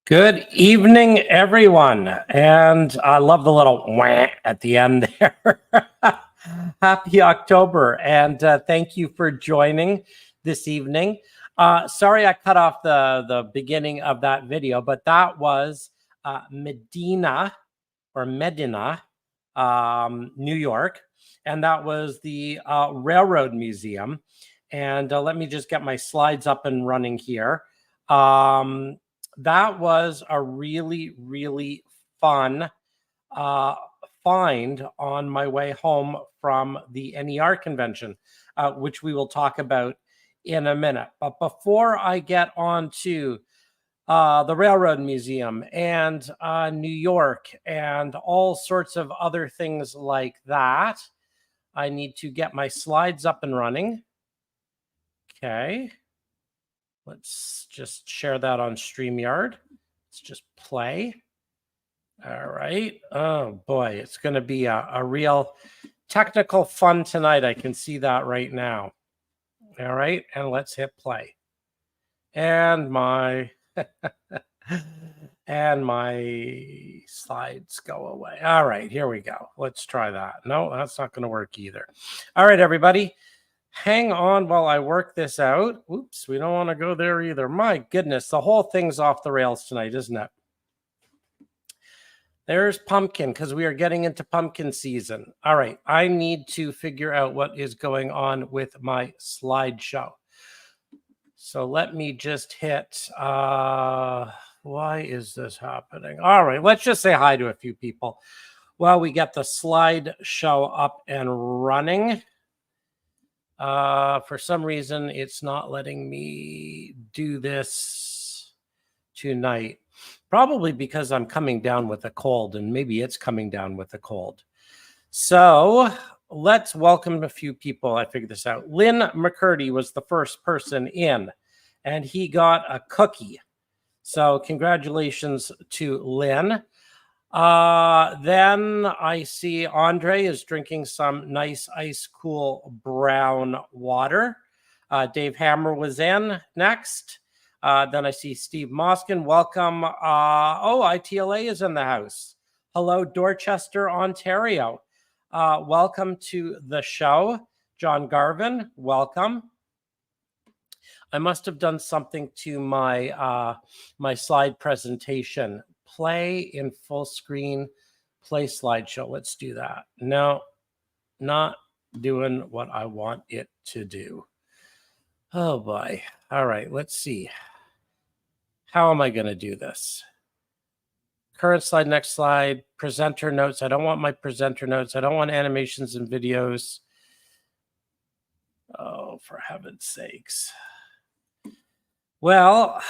Good evening, everyone. And I love the little wah at the end there. Happy October. And thank you for joining this evening. Sorry I cut off the beginning of that video, but that was Medina or Medina New York, and that was the Railroad Museum. And let me just get my slides up and running here. That was a really, really fun find on my way home from the NER convention, which we will talk about in a minute. But before I get on to the Railroad Museum and New York and all sorts of other things like that, I need to get my slides up and running. Okay. Let's just share that on StreamYard. Let's just play. All right. Oh boy, it's going to be a real technical fun tonight. I can see that right now. All right. And let's hit play. And my and my slides go away. All right, here we go. Let's try that. No, that's not going to work either. All right, everybody. Hang on while I work this out. Oops, we don't want to go there either. My goodness, the whole thing's off the rails tonight, isn't it? There's pumpkin because we are getting into pumpkin season. All right, I need to figure out what is going on with my slideshow. So let me just hit, why is this happening? All right, let's just say hi to a few people while we get the slideshow up and running. For some reason, it's not letting me do this tonight. Probably because I'm coming down with a cold, and maybe it's coming down with a cold. So let's welcome a few people. I figured this out. Lynn McCurdy was the first person in, and he got a cookie. So congratulations to Lynn. Then I see Andre is drinking some nice ice cool brown water. Dave Hammer was in next. Then I see Steve Moskin. Welcome. ITLA is in the house. Hello, Dorchester, Ontario. Welcome to the show. John Garvin, welcome. I must have done something to my my slide presentation. Play in full screen, play slideshow. Let's do that. No, not doing what I want it to do. Oh boy. All right, let's see. How am I going to do this? Current slide, next slide, presenter notes. I don't want my presenter notes. I don't want animations and videos. Oh, for heaven's sakes. Well,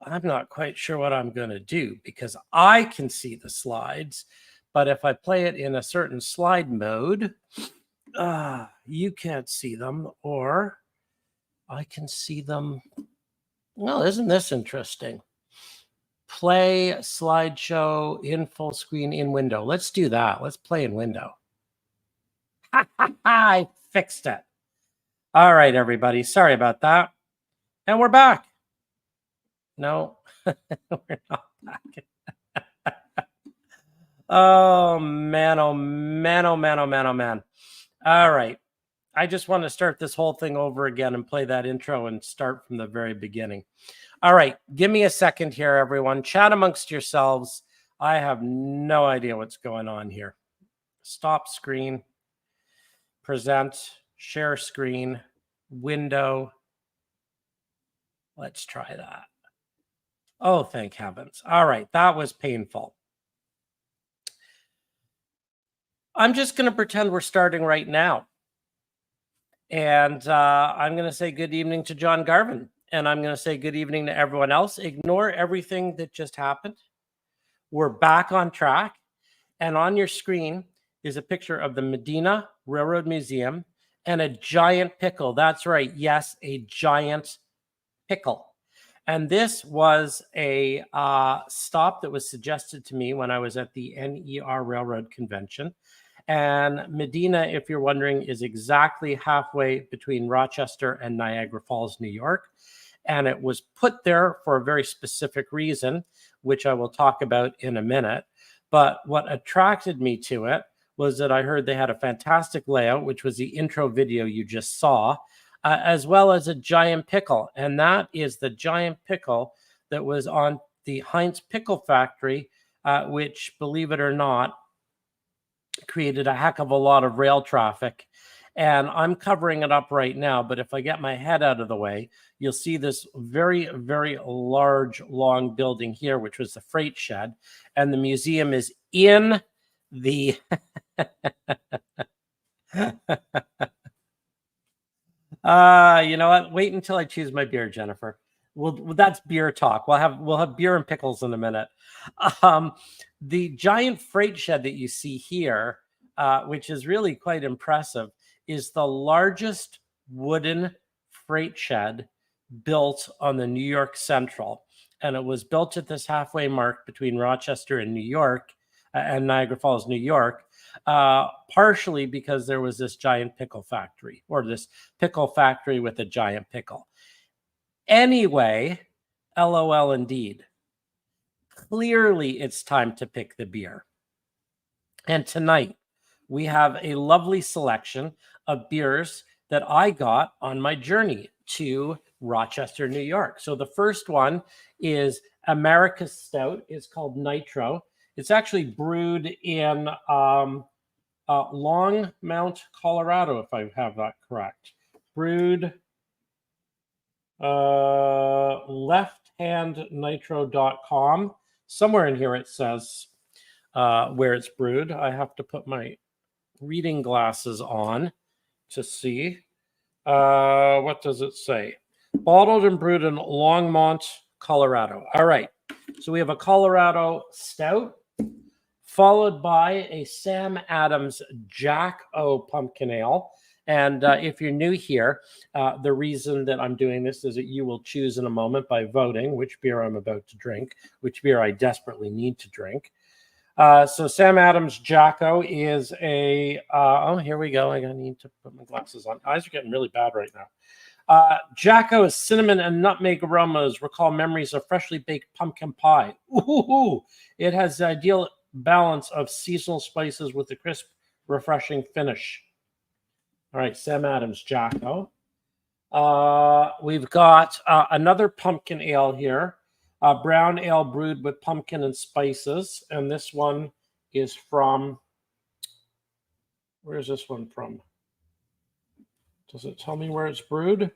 I'm not quite sure what I'm going to do because I can see the slides, but if I play it in a certain slide mode, you can't see them, or I can see them. Well, isn't this interesting? Play slideshow in full screen in window. Let's do that. Let's play in window. I fixed it. All right, everybody. Sorry about that. And we're back. No, we're not back. Oh, man, oh, man, oh, man, oh, man, oh, man. All right. I just want to start this whole thing over again and play that intro and start from the very beginning. All right. Give me a second here, everyone. Chat amongst yourselves. I have no idea what's going on here. Stop screen. Present. Share screen. Window. Let's try that. Oh, thank heavens. All right. That was painful. I'm just going to pretend we're starting right now. And I'm going to say good evening to John Garvin. And I'm going to say good evening to everyone else. Ignore everything that just happened. We're back on track. And on your screen is a picture of the Medina Railroad Museum and a giant pickle. That's right. Yes, a giant pickle. And this was a stop that was suggested to me when I was at the NER Railroad Convention. And Medina, if you're wondering, is exactly halfway between Rochester and Niagara Falls, New York. And it was put there for a very specific reason, which I will talk about in a minute. But what attracted me to it was that I heard they had a fantastic layout, which was the intro video you just saw, as well as a giant pickle. And that is the giant pickle that was on the Heinz Pickle Factory, which, believe it or not, created a heck of a lot of rail traffic. And I'm covering it up right now, but if I get my head out of the way, you'll see this very, very large, long building here, which was the freight shed. And the museum is in the... You know what? Wait until I choose my beer, Jennifer. Well, that's beer talk. We'll have beer and pickles in a minute. The giant freight shed that you see here, which is really quite impressive, is the largest wooden freight shed built on the New York Central. And it was built at this halfway mark between Rochester and New York and Niagara Falls, New York, partially because there was this giant pickle factory, or this pickle factory with a giant pickle. Anyway, LOL indeed. Clearly, it's time to pick the beer. And tonight, we have a lovely selection of beers that I got on my journey to Rochester, New York. So the first one is America's Stout. It's called Nitro. It's actually brewed in Longmont, Colorado, if I have that correct. Brewed lefthandnitro.com. Somewhere in here it says where it's brewed. I have to put my reading glasses on to see. What does it say? Bottled and brewed in Longmont, Colorado. All right. So we have a Colorado Stout, followed by a Sam Adams Jack O Pumpkin Ale. And if you're new here, the reason that I'm doing this is that you will choose in a moment by voting which beer I'm about to drink, which beer I desperately need to drink. So Sam Adams Jacko is a, oh, here we go. I need to put my glasses on. Eyes are getting really bad right now. Jacko's cinnamon and nutmeg aromas recall memories of freshly baked pumpkin pie. Ooh, it has the ideal balance of seasonal spices with a crisp, refreshing finish. All right, Sam Adams Jacko. We've got another pumpkin ale here. Brown ale brewed with pumpkin and spices. And this one is from, where is this one from? Does it tell me where it's brewed?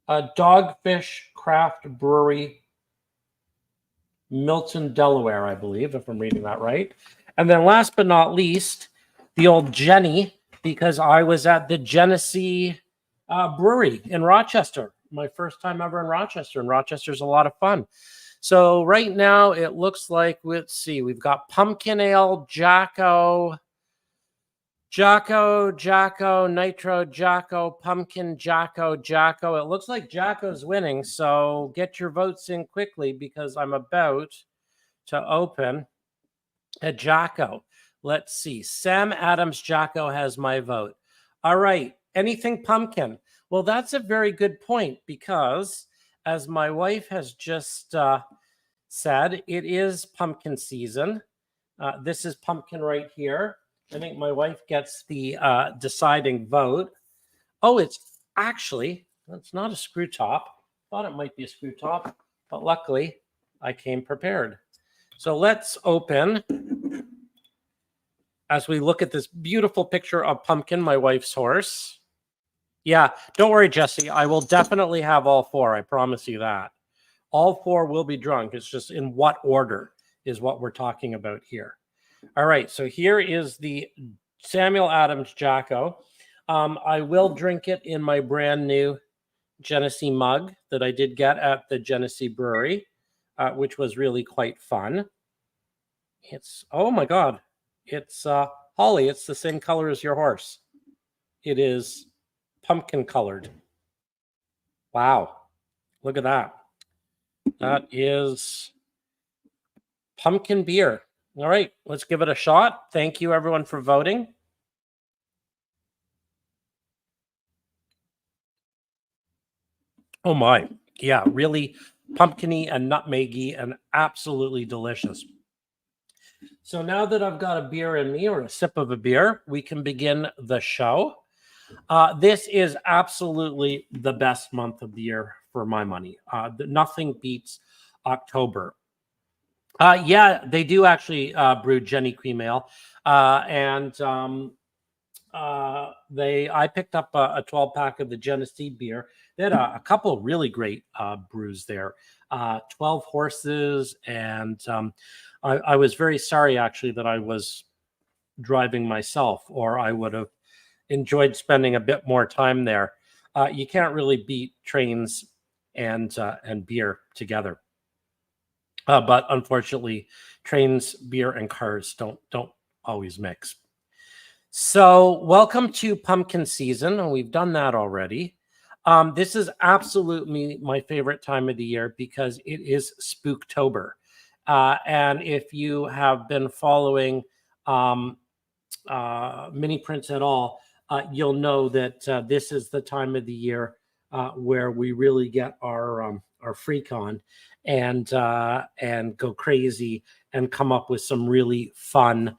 Dogfish Craft Brewery, Milton, Delaware, I believe, if I'm reading that right. And then last but not least, the old Jenny, because I was at the Genesee Brewery in Rochester. My first time ever in Rochester, and Rochester's a lot of fun. So right now it looks like, let's see, we've got Pumpkin Ale, Jacko, Nitro, Jacko, Pumpkin, Jacko. It looks like Jacko's winning, so get your votes in quickly because I'm about to open a Jacko. Let's see. Sam Adams Jacko has my vote. All right. Anything pumpkin? Well, that's a very good point because, as my wife has just said, it is pumpkin season. This is pumpkin right here. I think my wife gets the deciding vote. Oh, it's actually, it's not a screw top. Thought it might be a screw top, but luckily I came prepared. So let's open as we look at this beautiful picture of Pumpkin, my wife's horse. Yeah, don't worry, Jesse. I will definitely have all four. I promise you that. All four will be drunk. It's just in what order is what we're talking about here. All right, so here is the Samuel Adams Jacko. I will drink it in my brand new Genesee mug that I did get at the Genesee Brewery, which was really quite fun. It's, oh my God, it's Holly. It's the same color as your horse. It is pumpkin colored. Wow, look at that. That is pumpkin beer. All right, let's give it a shot. Thank you, everyone, for voting. Oh, my. Yeah, really pumpkin-y and nutmeggy and absolutely delicious. So now that I've got a beer in me, or a sip of a beer, we can begin the show. This is absolutely the best month of the year for my money. Nothing beats October. Yeah, they do actually brew Jenny Cream Ale. I picked up a 12 pack of the Genesee beer. They had a couple really great brews there, 12 horses. And I was very sorry, actually, that I was driving myself, or I would have enjoyed spending a bit more time there. You can't really beat trains and beer together. But unfortunately, trains, beer, and cars don't always mix. So welcome to pumpkin season, and we've done that already. This is absolutely my favorite time of the year because it is Spooktober. And if you have been following mini prints at all, you'll know that this is the time of the year where we really get our freak on and go crazy and come up with some really fun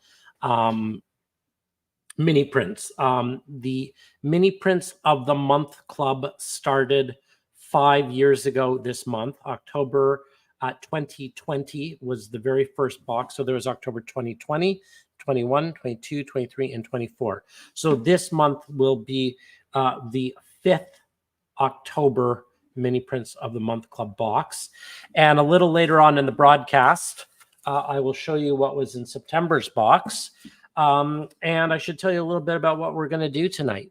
mini prints. The Mini Prints of the Month Club started 5 years ago this month. October 2020 was the very first box. So there was October 2020, 21, 22, 23, and 24. So this month will be the 5th October Mini Prints of the Month Club box. And a little later on in the broadcast, I will show you what was in September's box. And I should tell you a little bit about what we're going to do tonight.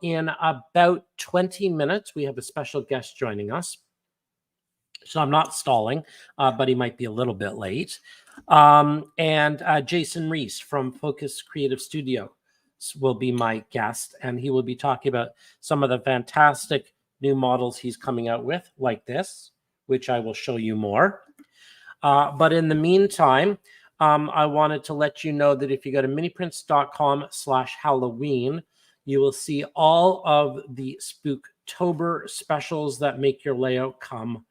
In about 20 minutes, we have a special guest joining us. So I'm not stalling, but he might be a little bit late. And Jason Reese from Focus Creative Studio will be my guest, and he will be talking about some of the fantastic new models he's coming out with, like this, which I will show you more. But in the meantime, I wanted to let you know that if you go to miniprints.com/Halloween, you will see all of the Spooktober specials that make your layout come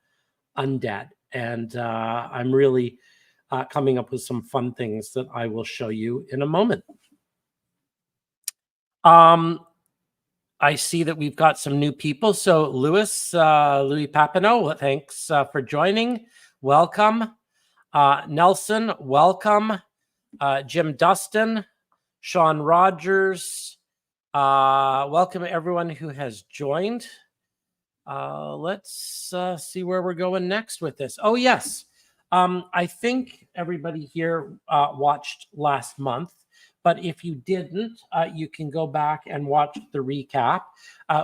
undead. And I'm really coming up with some fun things that I will show you in a moment. I see that we've got some new people. So Louis Papineau, thanks for joining. Welcome. Nelson, welcome. Jim Dustin, Sean Rogers, welcome everyone who has joined. Let's see where we're going next with this. Oh, yes. I think everybody here watched last month, but if you didn't, you can go back and watch the recap.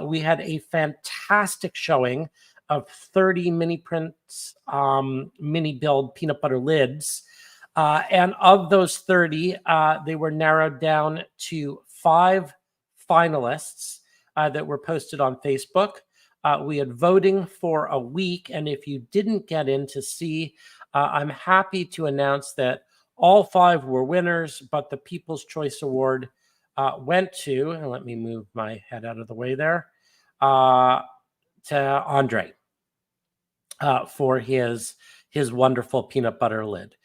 We had a fantastic showing of 30 mini prints, mini build peanut butter lids. And of those 30, they were narrowed down to 5 finalists that were posted on Facebook. We had voting for a week. And if you didn't get in to see, I'm happy to announce that all 5 were winners, but the People's Choice Award went to, and let me move my head out of the way there, to Andre. For his wonderful peanut butter lid.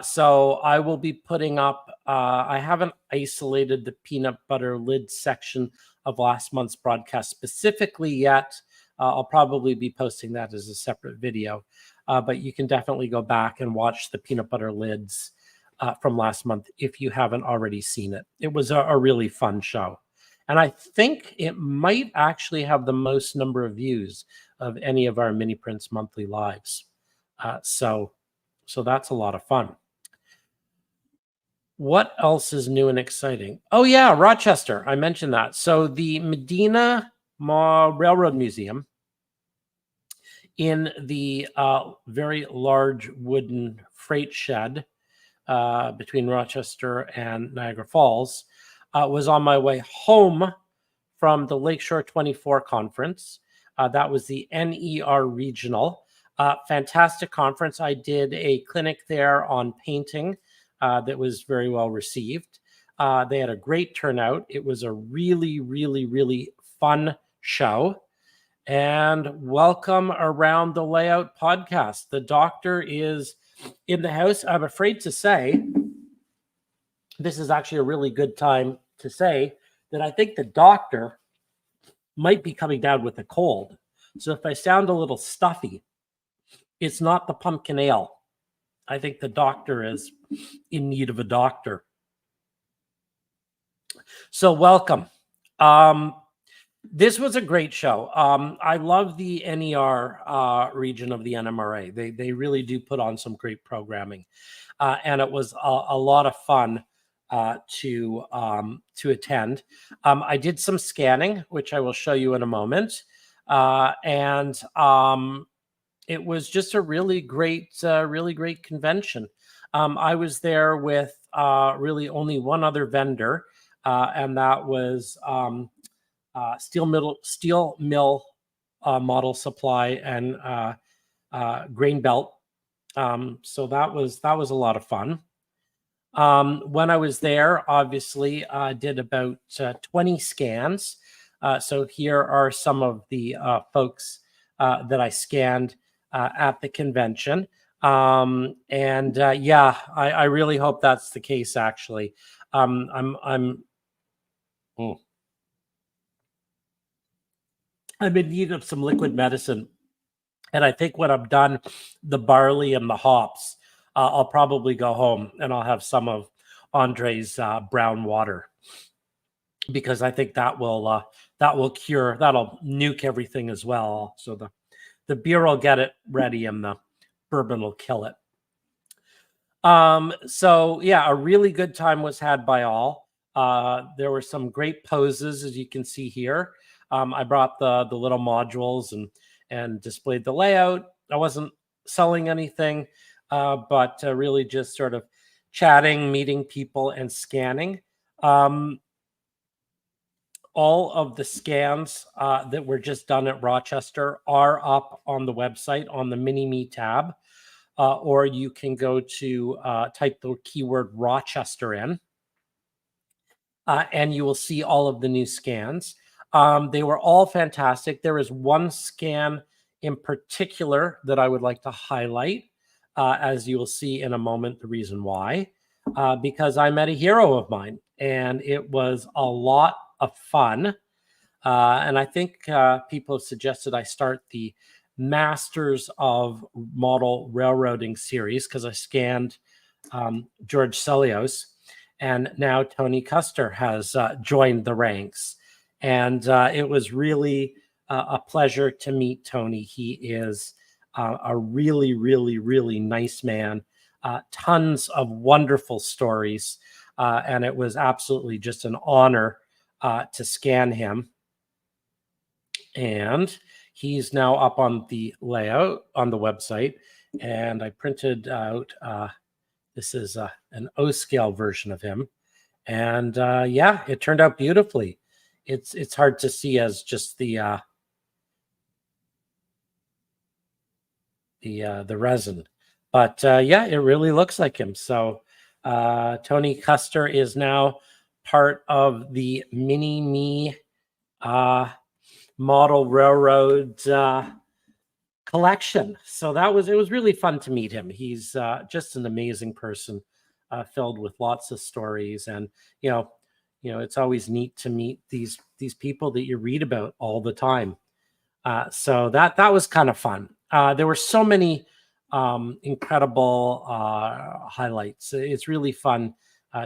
So I will be putting up, I haven't isolated the peanut butter lid section of last month's broadcast specifically yet. I'll probably be posting that as a separate video, but you can definitely go back and watch the peanut butter lids from last month if you haven't already seen it. It was a really fun show. And I think it might actually have the most number of views of any of our Mini Prints monthly lives. So that's a lot of fun. What else is new and exciting? Oh, yeah, Rochester. I mentioned that. So the Medina Railroad Museum in the very large wooden freight shed between Rochester and Niagara Falls was on my way home from the Lakeshore 24 conference. That was the NER Regional. Fantastic conference. I did a clinic there on painting that was very well received. They had a great turnout. It was a really, really, really fun show. And welcome Around the Layout podcast. The doctor is in the house. I'm afraid to say, this is actually a really good time to say that I think the doctor might be coming down with a cold. So if I sound a little stuffy, it's not the pumpkin ale. I think the doctor is in need of a doctor. So welcome. Um, this was a great show. I love the NER region of the NMRA. They really do put on some great programming, and it was a lot of fun to attend. I did some scanning, which I will show you in a moment, and it was just a really great convention. I was there with really only one other vendor, and that was steel mill model supply and grain belt. So that was a lot of fun. When I was there, obviously, I did about 20 scans. So here are some of the folks that I scanned at the convention. And yeah, I really hope that's the case. Actually, I'm in need of some liquid medicine, and I think when I'm done, the barley and the hops, I'll probably go home and I'll have some of Andre's brown water, because I think that will cure, that'll nuke everything as well. So the beer will get it ready and the bourbon will kill it. So yeah, a really good time was had by all. There were some great poses, as you can see here. I brought the little modules and displayed the layout. I wasn't selling anything, but really just sort of chatting, meeting people, and scanning. All of the scans that were just done at Rochester are up on the website on the Mini-Me tab, or you can go to type the keyword Rochester in, and you will see all of the new scans. They were all fantastic. There is one scan in particular that I would like to highlight, as you will see in a moment the reason why, because I met a hero of mine, and it was a lot of fun. And I think people have suggested I start the Masters of Model Railroading series, because I scanned George Celios, and now Tony Custer has joined the ranks. And it was really a pleasure to meet Tony. He is a really, really, really nice man. Tons of wonderful stories. And it was absolutely just an honor to scan him. And he's now up on the layout on the website. And I printed out, this is an O-scale version of him. And yeah, it turned out beautifully. It's hard to see as just the resin, but yeah, it really looks like him. So Tony Custer is now part of the Mini-Me model railroad collection. So it was really fun to meet him. He's just an amazing person, filled with lots of stories. And you know, it's always neat to meet these people that you read about all the time. So that was kind of fun. There were so many incredible highlights. It's really fun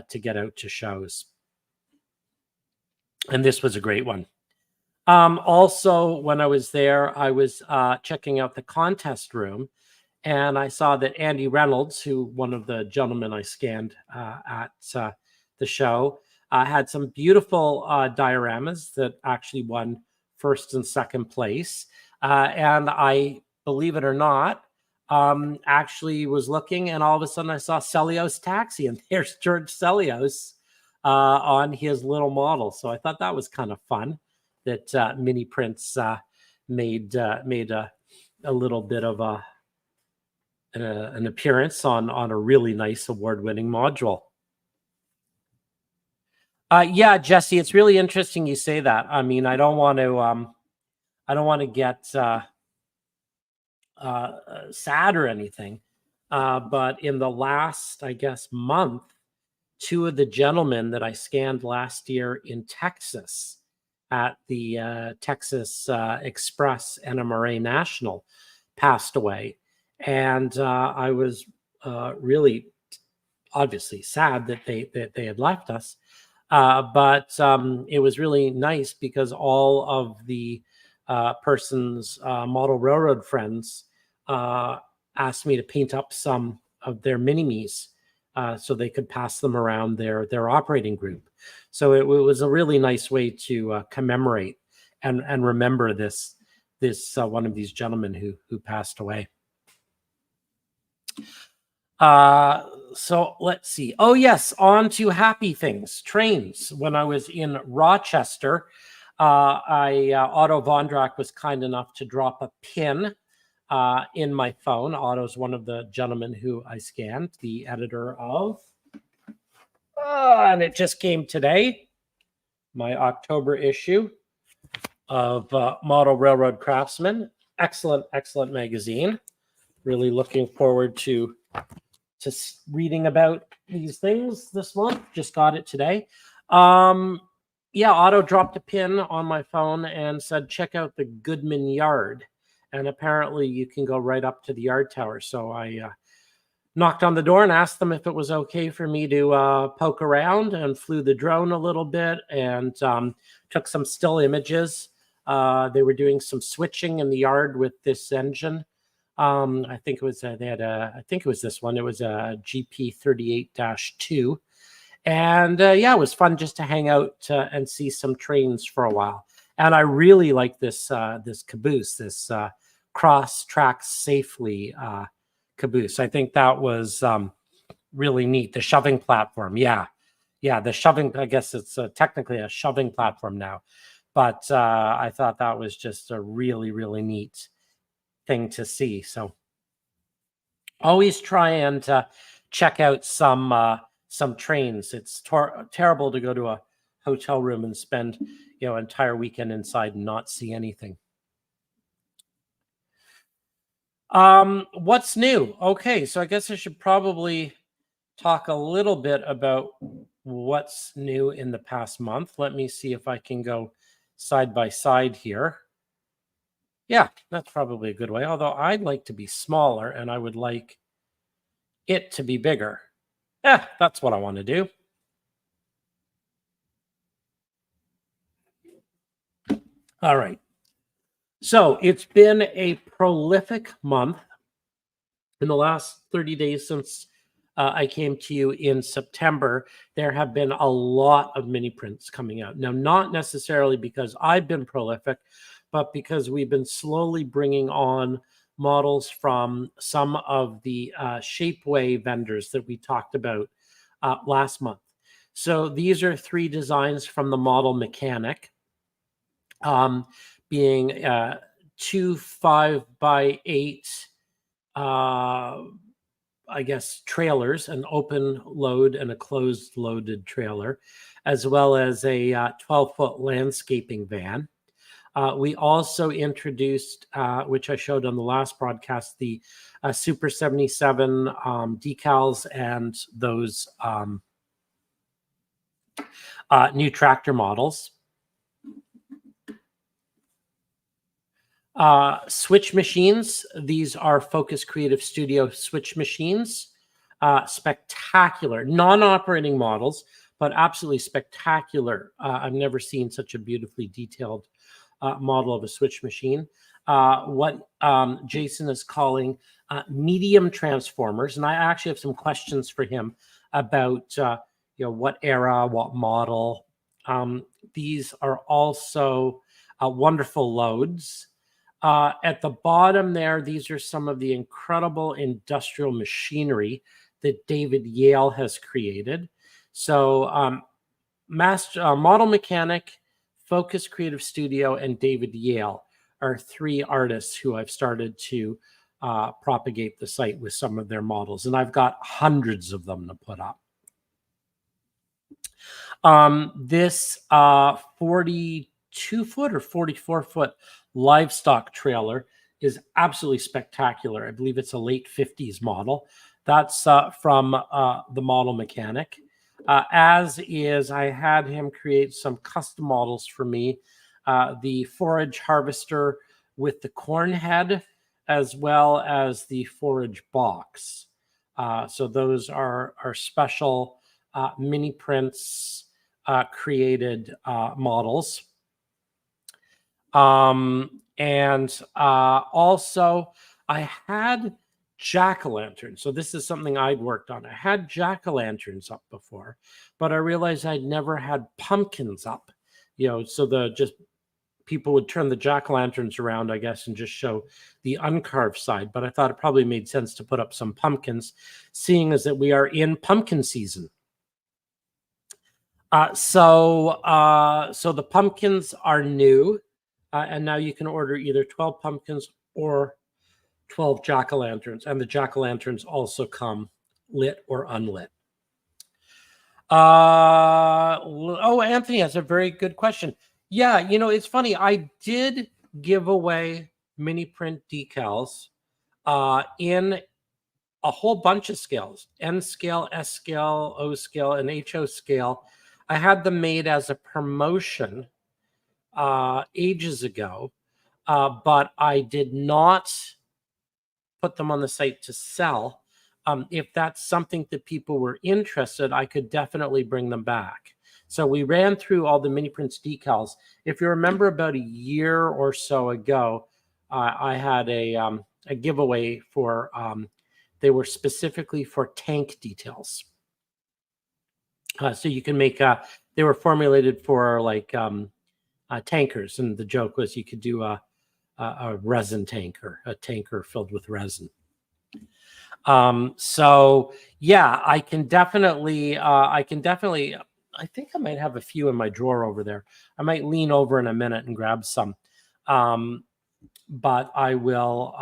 to get out to shows, and this was a great one. Also, when I was there, I was checking out the contest room, and I saw that Andy Reynolds, who one of the gentlemen I scanned at the show, had some beautiful dioramas that actually won first and second place. And I, believe it or not, actually was looking, and all of a sudden I saw Celios Taxi, and there's George Celios on his little model. So I thought that was kind of fun that Mini Prints made a little bit of an appearance on a really nice award-winning module. Yeah, Jesse, it's really interesting you say that. I mean, I don't want to get sad or anything, but in the last, I guess, month, two of the gentlemen that I scanned last year in Texas at the Texas Express NMRA National passed away. And I was really obviously sad that they had left us. But it was really nice because all of the person's model railroad friends asked me to paint up some of their mini-me's so they could pass them around their operating group. So it was a really nice way to commemorate and remember this one of these gentlemen who passed away. So let's see. Oh yes, on to happy things. Trains. When I was in Rochester, Otto Vondrak was kind enough to drop a pin in my phone. Otto's one of the gentlemen who I scanned, the editor of, and it just came today, my October issue of Model Railroad Craftsman. Excellent, excellent magazine. Really looking forward to reading about these things this month. Just got it today. Yeah, Otto dropped a pin on my phone and said, check out the Goodman Yard. And apparently you can go right up to the yard tower. So I knocked on the door and asked them if it was okay for me to poke around, and flew the drone a little bit and took some still images. They were doing some switching in the yard with this engine. I think it was I think it was this one. It was a GP38-2. And yeah, it was fun just to hang out and see some trains for a while. And I really like this this caboose, this cross tracks safely caboose. I think that was really neat. The shoving platform, yeah, the shoving. I guess it's technically a shoving platform now, but I thought that was just a really neat thing to see. So always try and check out some trains. It's terrible to go to a hotel room and spend an entire weekend inside and not see anything. What's new? Okay, so I guess I should probably talk a little bit about what's new in the past month. Let me see if I can go side by side here. Yeah, that's probably a good way. Although I'd like to be smaller and I would like it to be bigger. Yeah, that's what I want to do. All right. So it's been a prolific month. In the last 30 days since I came to you in September, there have been a lot of mini prints coming out. Now, not necessarily because I've been prolific, but because we've been slowly bringing on models from some of the Shapeway vendors that we talked about last month. So these are 3 designs from the Model Mechanic, being 2 5x8 I guess trailers, an open load and a closed loaded trailer, as well as a 12-foot landscaping van. We also introduced, which I showed on the last broadcast, the Super 77 decals and those new tractor models. Switch machines. These are Focus Creative Studio switch machines. Spectacular, non-operating models, but absolutely spectacular. I've never seen such a beautifully detailed model of a switch machine. What Jason is calling medium transformers, and I actually have some questions for him about what era, what model. These are also wonderful loads. At the bottom there, these are some of the incredible industrial machinery that David Yale has created. So Model Mechanic, Focus Creative Studio, and David Yale are 3 artists who I've started to propagate the site with some of their models. And I've got hundreds of them to put up. This 42-foot or 44-foot livestock trailer is absolutely spectacular. I believe it's a late 50s model. That's from the Model Mechanic. As is, I had him create some custom models for me. The forage harvester with the corn head, as well as the forage box. So those are special mini prints created models. And also I had jack-o'-lanterns. So this is something I'd worked on. I had jack-o'-lanterns up before, but I realized I'd never had pumpkins up, so just people would turn the jack-o'-lanterns around, I guess, and just show the uncarved side. But I thought it probably made sense to put up some pumpkins, seeing as that we are in pumpkin season. So the pumpkins are new, and now you can order either 12 pumpkins or 12 jack-o'-lanterns, and the jack-o'-lanterns also come lit or unlit. Anthony has a very good question. Yeah, it's funny. I did give away mini print decals in a whole bunch of scales: N scale, S scale, O scale, and HO scale. I had them made as a promotion ages ago, but I did not put them on the site to sell. If that's something that people were interested, I could definitely bring them back. So we ran through all the mini prints decals. If you remember, about a year or so ago, I had a giveaway for, they were specifically for tank details. So you can make, they were formulated for like tankers. And the joke was you could do a resin tanker, a tanker filled with resin. So yeah, I can definitely, I think I might have a few in my drawer over there. I might lean over in a minute and grab some. But I will,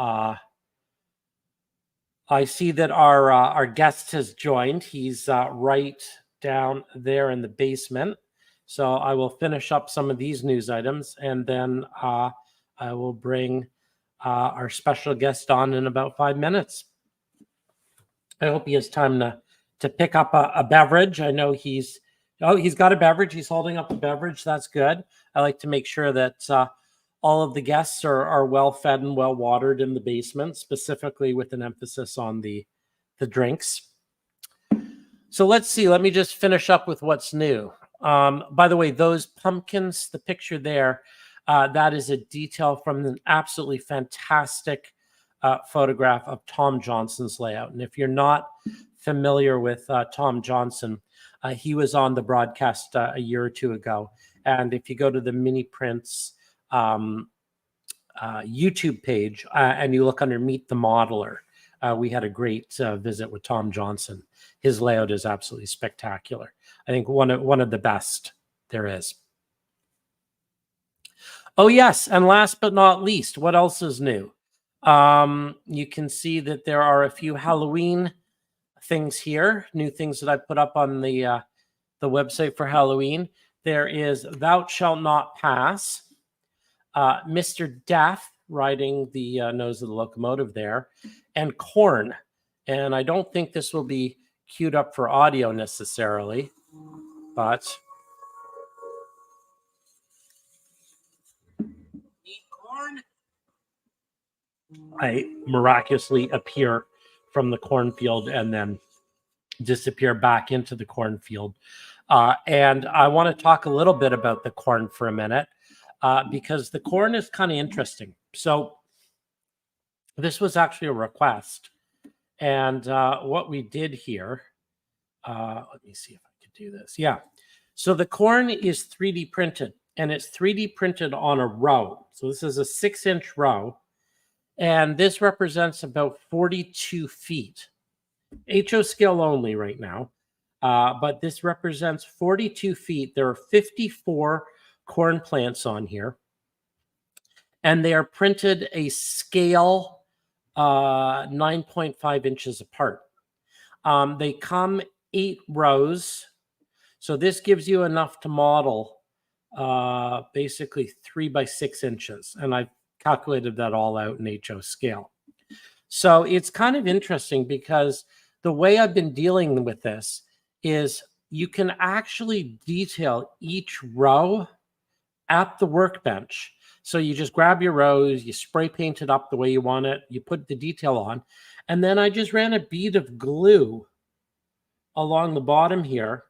I see that our guest has joined. He's right down there in the basement. So I will finish up some of these news items, and then I will bring our special guest on in about 5 minutes. I hope he has time to pick up a beverage. I know he's got a beverage. He's holding up a beverage. That's good. I like to make sure that all of the guests are well fed and well watered in the basement, specifically with an emphasis on the drinks. So let's see. Let me just finish up with what's new. By the way, those pumpkins, the picture there, that is a detail from an absolutely fantastic photograph of Tom Johnson's layout. And if you're not familiar with Tom Johnson, he was on the broadcast a year or two ago. And if you go to the Mini Prints YouTube page and you look under Meet the Modeler, we had a great visit with Tom Johnson. His layout is absolutely spectacular. I think one of the best there is. Oh, yes. And last but not least, what else is new? You can see that there are a few Halloween things here, new things that I put up on the website for Halloween. There is Thou Shalt Not Pass, Mr. Death riding the nose of the locomotive there, and Corn. And I don't think this will be queued up for audio necessarily, but Corn. I miraculously appear from the cornfield and then disappear back into the cornfield. And I want to talk a little bit about the corn for a minute, because the corn is kind of interesting. So this was actually a request. And what we did here, let me see if I could do this. Yeah. So the corn is 3D printed, and it's 3D printed on a row. So this is a 6-inch row. And this represents about 42 feet. HO scale only right now. But this represents 42 feet. There are 54 corn plants on here. And they are printed a scale 9.5 inches apart. They come 8 rows. So this gives you enough to model basically 3 by 6 inches. And I've calculated that all out in HO scale. So it's kind of interesting because the way I've been dealing with this is you can actually detail each row at the workbench. So you just grab your rows, you spray paint it up the way you want it, you put the detail on, and then I just ran a bead of glue along the bottom here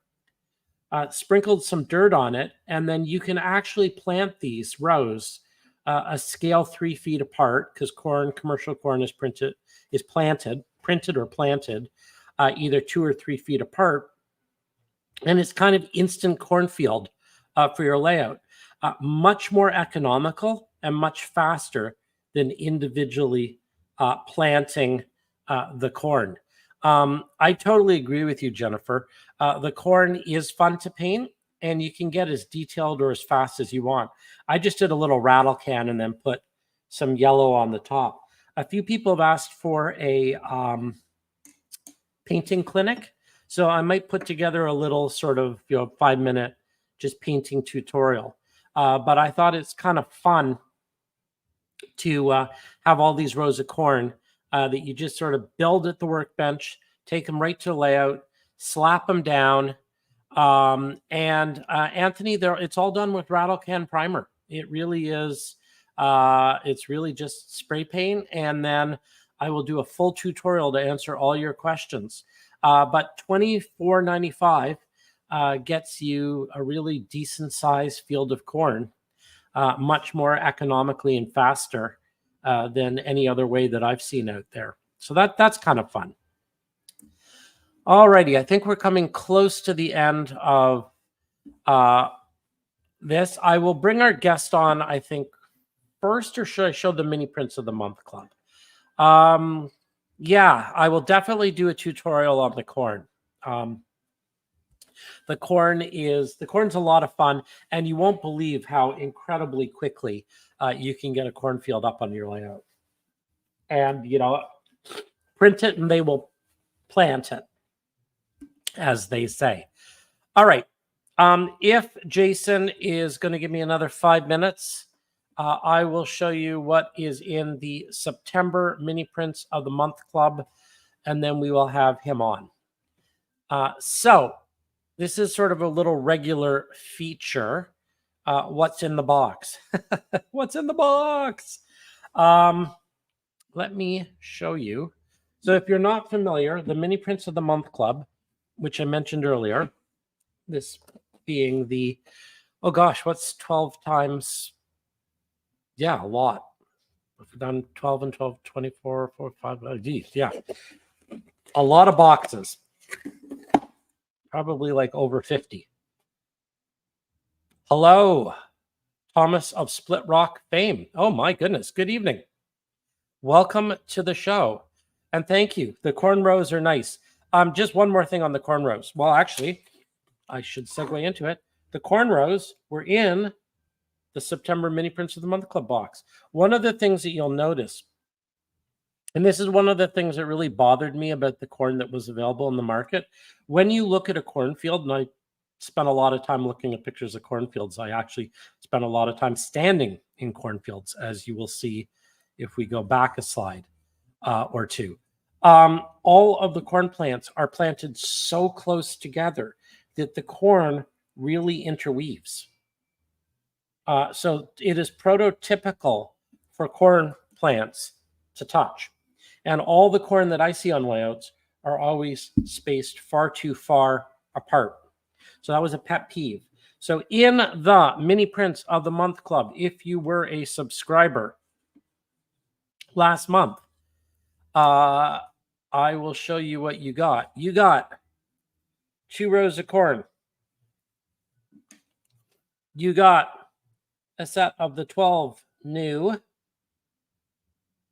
sprinkled some dirt on it, and then you can actually plant these rows a scale 3 feet apart, because commercial corn is printed or planted either 2 or 3 feet apart. And it's kind of instant cornfield for your layout. Much more economical and much faster than individually planting the corn. I totally agree with you, Jennifer. The corn is fun to paint, and you can get as detailed or as fast as you want. I just did a little rattle can and then put some yellow on the top. A few people have asked for a painting clinic, so I might put together a little sort of 5-minute just painting tutorial. But I thought it's kind of fun to have all these rows of corn that you just sort of build at the workbench, take them right to the layout, slap them down. Anthony, it's all done with rattle can primer. It really is. It's really just spray paint, and then I will do a full tutorial to answer all your questions. But $24.95 gets you a really decent sized field of corn, much more economically and faster than any other way that I've seen out there. So that's kind of fun. Alrighty, I think we're coming close to the end of this. I will bring our guest on, I think, first, or should I show the Mini Prints of the Month Club? Yeah, I will definitely do a tutorial on the corn. The corn's a lot of fun, and you won't believe how incredibly quickly you can get a cornfield up on your layout. And, print it and they will plant it, as they say. All right. If Jason is going to give me another 5 minutes, I will show you what is in the September Mini Prints of the Month Club, and then we will have him on. So this is sort of a little regular feature. What's in the box? What's in the box? Let me show you. So if you're not familiar, the Mini Prints of the Month Club, which I mentioned earlier, this being the, oh gosh, what's 12 times? Yeah, a lot. We've done 12 and 12, 24, 4, 5, geez, yeah. A lot of boxes. Probably like over 50. Hello, Thomas of Split Rock fame. Oh my goodness, good evening. Welcome to the show. And thank you. The cornrows are nice. Just one more thing on the cornrows. Well, actually, I should segue into it. The cornrows were in the September Mini Prints of the Month Club box. One of the things that you'll notice, and this is one of the things that really bothered me about the corn that was available in the market. When you look at a cornfield, and I spent a lot of time looking at pictures of cornfields, I actually spent a lot of time standing in cornfields, as you will see if we go back a slide or two. All of the corn plants are planted so close together that the corn really interweaves. So it is prototypical for corn plants to touch. And all the corn that I see on layouts are always spaced far too far apart. So that was a pet peeve. So in the Mini Prints of the Month Club, if you were a subscriber last month, I will show you what you got. You got 2 rows of corn. You got a set of the 12 new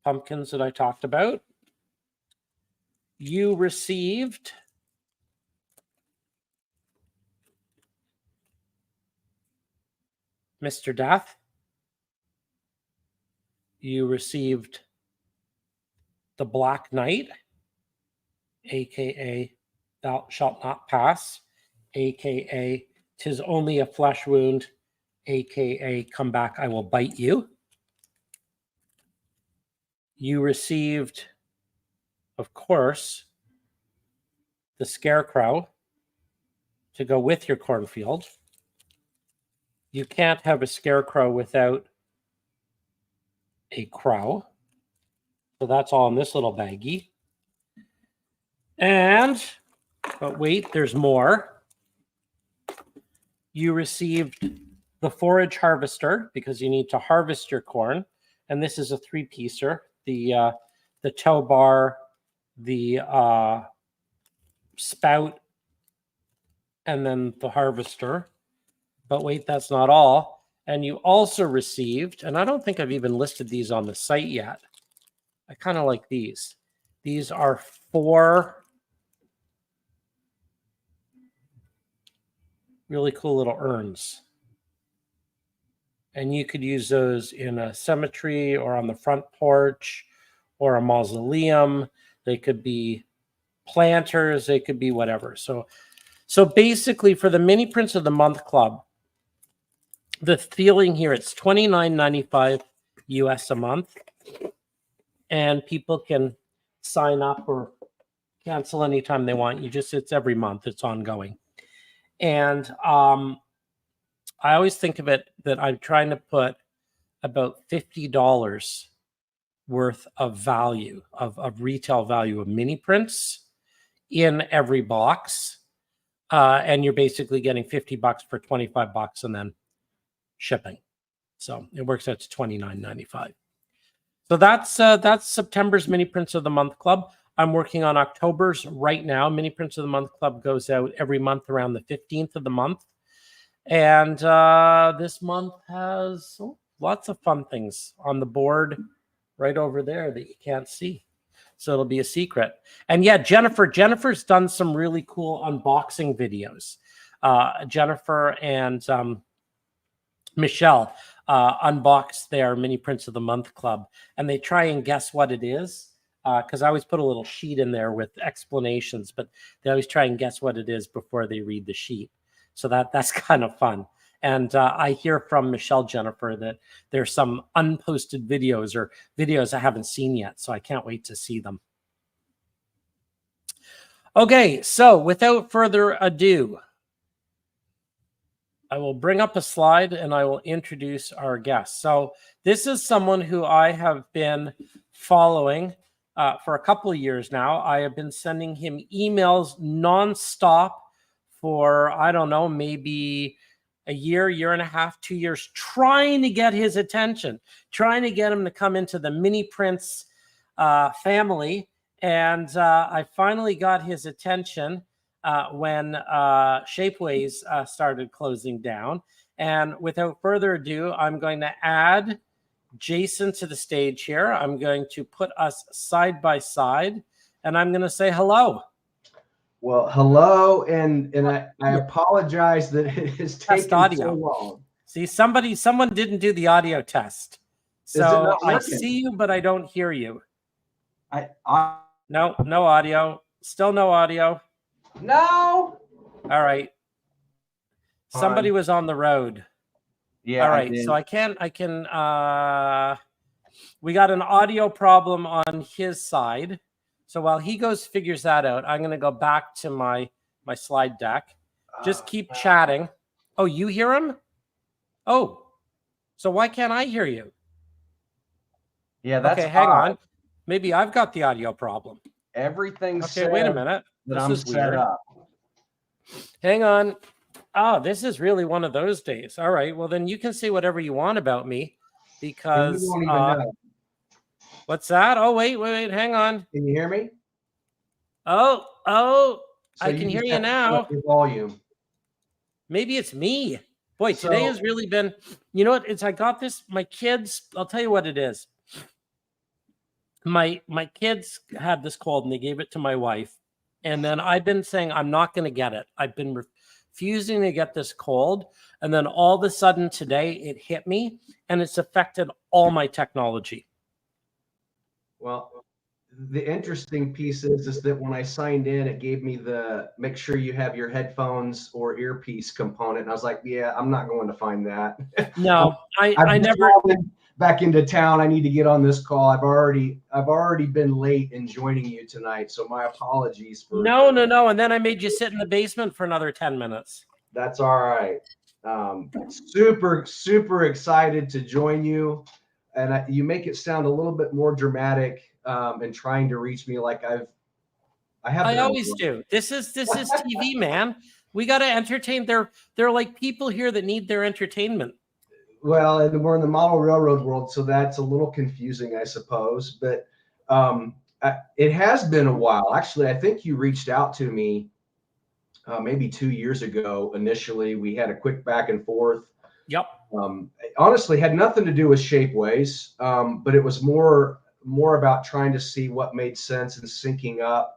pumpkins that I talked about. You received Mr. Death. You received the Black Knight, aka Thou Shalt Not Pass, aka 'Tis Only a Flesh Wound, aka Come Back, I Will Bite You. You received, of course, the Scarecrow to go with your cornfield. You can't have a scarecrow without a crow. So that's all in this little baggie. And, but wait, there's more. you received the forage harvester because you need to harvest your corn. And this is a 3-piecer, the tow bar, the spout, and then the harvester. But wait, that's not all. And you also received, and I don't think I've even listed these on the site yet. I kind of like these. These are 4 really cool little urns. And you could use those in a cemetery or on the front porch or a mausoleum. They could be planters. They could be whatever. So basically for the Mini Prints of the Month Club, the feeling here, it's $29.95 US a month. And people can sign up or cancel anytime they want. It's every month. It's ongoing. And I always think of it that I'm trying to put about $50 worth of value, of retail value of mini prints in every box. And you're basically getting $50 for $25 and then shipping. So it works out to $29.95. So that's September's Mini Prints of the Month Club. I'm working on October's right now. Mini Prints of the Month Club goes out every month around the 15th of the month. And this month has lots of fun things on the board right over there that you can't see. So it'll be a secret. And yeah, Jennifer's done some really cool unboxing videos. Jennifer and Michelle unbox their Mini Prints of the Month Club, and they try and guess what it is. Because I always put a little sheet in there with explanations, but they always try and guess what it is before they read the sheet. So that's kind of fun. And I hear from Michelle Jennifer that there's some unposted videos or videos I haven't seen yet. So I can't wait to see them. Okay, so without further ado, I will bring up a slide and I will introduce our guest. So this is someone who I have been following for a couple of years now. I have been sending him emails nonstop for, I don't know, maybe a year and a half, 2 years, trying to get his attention, trying to get him to come into the Mini Prints family. And I finally got his attention when Shapeways started closing down. And without further ado, I'm going to add Jason to the stage here. I'm going to put us side by side, and I'm going to say hello. Well, hello, and I apologize that it has taken so long. See, someone didn't do the audio test. So I see you, but I don't hear you. No audio. Still no audio. No. All right. Somebody was on the road. Yeah. All right. So I can we got an audio problem on his side. So while he figures that out, I'm going to go back to my slide deck. Just keep chatting. Oh, you hear him? Oh, so why can't I hear you? Yeah, that's okay. Hang on. Maybe I've got the audio problem. Everything's okay. Wait a minute. This is weird. Up. Hang on. Oh, this is really one of those days. All right. Well, then you can say whatever you want about me, because you don't even know. What's that? Oh, wait. Hang on. Can you hear me? Oh, so I can hear you now. Your volume. Maybe it's me. Boy, today has really been, you know what? I got this, my kids, I'll tell you what it is. My kids had this cold and they gave it to my wife. And then I've been saying, I'm not going to get it. I've been refusing to get this cold. And then all of a sudden today it hit me and it's affected all my technology. Well, the interesting piece is that when I signed in, it gave me the make sure you have your headphones or earpiece component. And I was like, yeah, I'm not going to find that. No, I never back into town. I need to get on this call. I've already been late in joining you tonight. So my apologies for No. And then I made you sit in the basement for another 10 minutes. That's all right. Super excited to join you. And you make it sound a little bit more dramatic in trying to reach me like I always do. This is TV, man. We got to entertain. They're like people here that need their entertainment. Well, and we're in the model railroad world, so that's a little confusing, I suppose. But it has been a while. Actually, I think you reached out to me maybe 2 years ago. Initially, we had a quick back and forth. Yep. Honestly, had nothing to do with Shapeways, but it was more about trying to see what made sense and syncing up.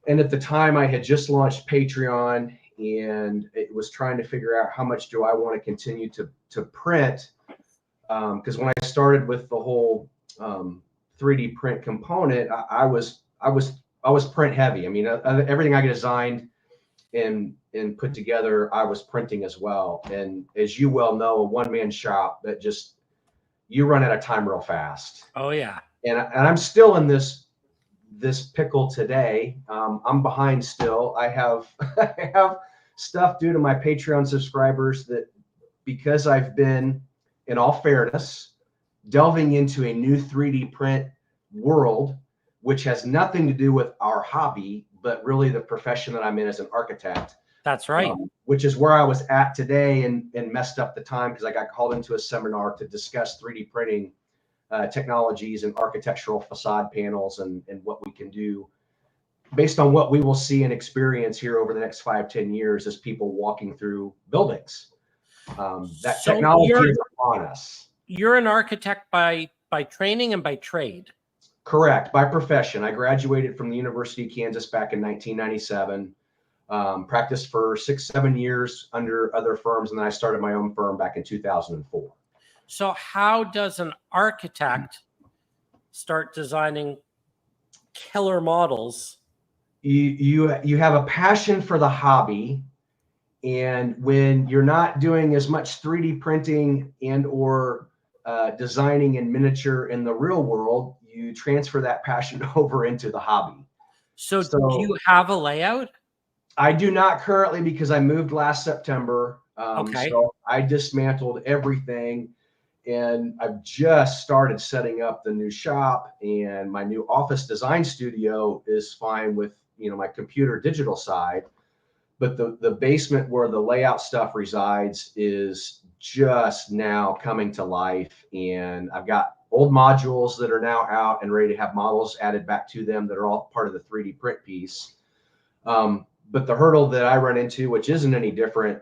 And at the time, I had just launched Patreon, and it was trying to figure out how much do I want to continue to print. Because when I started with the whole 3D print component, I was print heavy. I mean, everything I designed and put together, I was printing as well. And as you well know, a one-man shop that just, you run out of time real fast. Oh yeah. And I'm still in this pickle today. I'm behind still. I have I have stuff due to my Patreon subscribers that, because I've been, in all fairness, delving into a new 3D print world, which has nothing to do with our hobby, but really the profession that I'm in as an architect. That's right. Which is where I was at today, and messed up the time because I got called into a seminar to discuss 3D printing technologies and architectural facade panels and what we can do based on what we will see and experience here over the next 5-10 years as people walking through buildings. That So technology is upon us. You're an architect by training and by trade. Correct. By profession. I graduated from the University of Kansas back in 1997. Practiced for 6-7 years under other firms, and then I started my own firm back in 2004. So how does an architect start designing killer models? You have a passion for the hobby, and when you're not doing as much 3D printing and or designing in miniature in the real world, you transfer that passion over into the hobby. So do you have a layout? I do not currently, because I moved last September. Okay. So I dismantled everything, and I've just started setting up the new shop, and my new office design studio is fine with, my computer digital side. But the basement where the layout stuff resides is just now coming to life. And I've got old modules that are now out and ready to have models added back to them that are all part of the 3D print piece. But the hurdle that I run into, which isn't any different